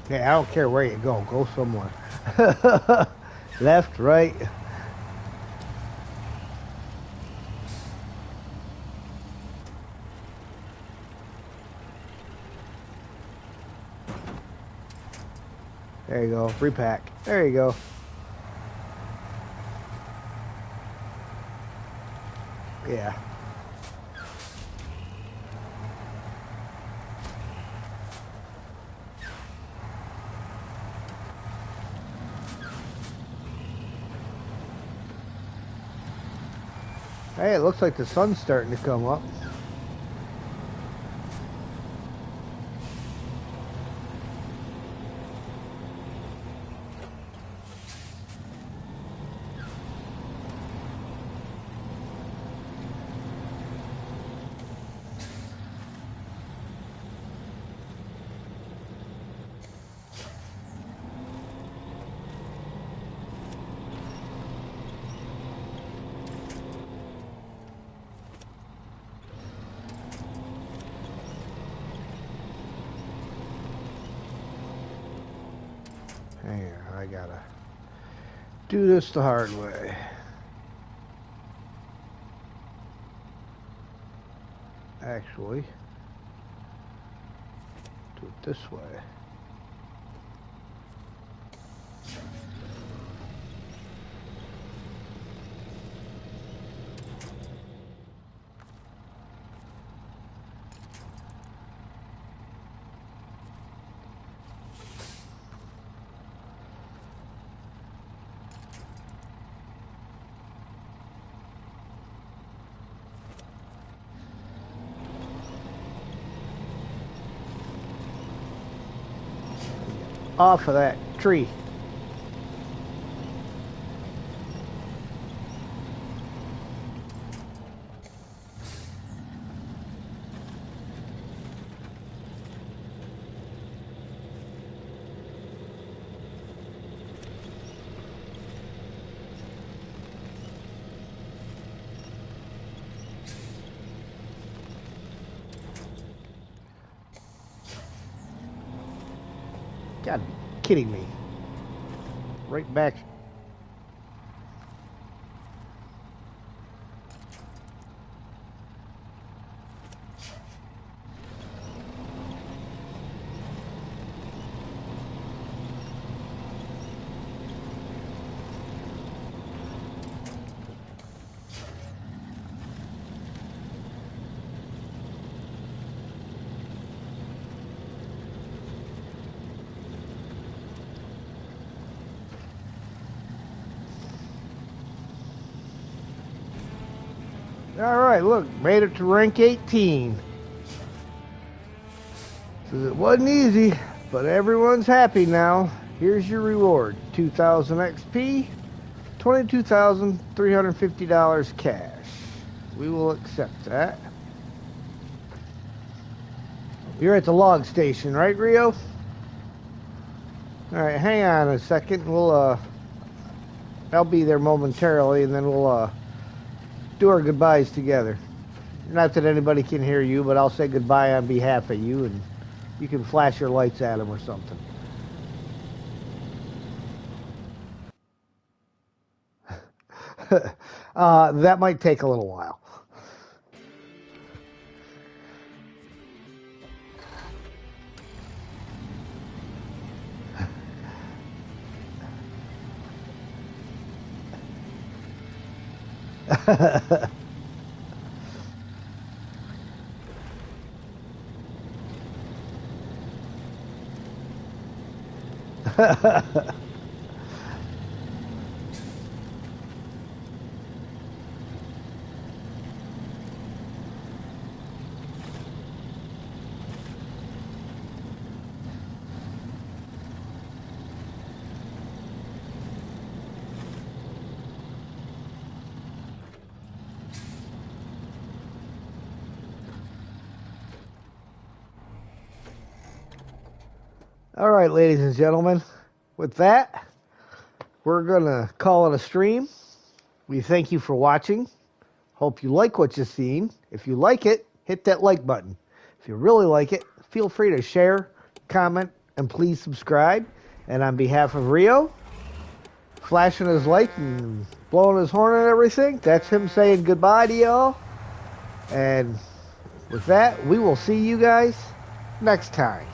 Hey, I don't care where you go. Go somewhere. Left, right. There you go. Free pack. There you go. Yeah. Hey, it looks like the sun's starting to come up. Hang on, I gotta do this the hard way. Actually, do it this way. Off of that tree. God, kidding me. Right back. All right, look, made it to rank 18. Says it wasn't easy, but everyone's happy now. Here's your reward: 2,000 XP, $22,350 cash. We will accept that. You're at the log station, right, Rio? All right, hang on a second. I'll be there momentarily, and then we'll do our goodbyes together. Not that anybody can hear you, but I'll say goodbye on behalf of you, and you can flash your lights at them or something. That might take a little while. All right, ladies and gentlemen, with that, we're going to call it a stream. We thank you for watching. Hope you like what you've seen. If you like it, hit that like button. If you really like it, feel free to share, comment, and please subscribe. And on behalf of Rio, flashing his light and blowing his horn and everything, that's him saying goodbye to y'all. And with that, we will see you guys next time.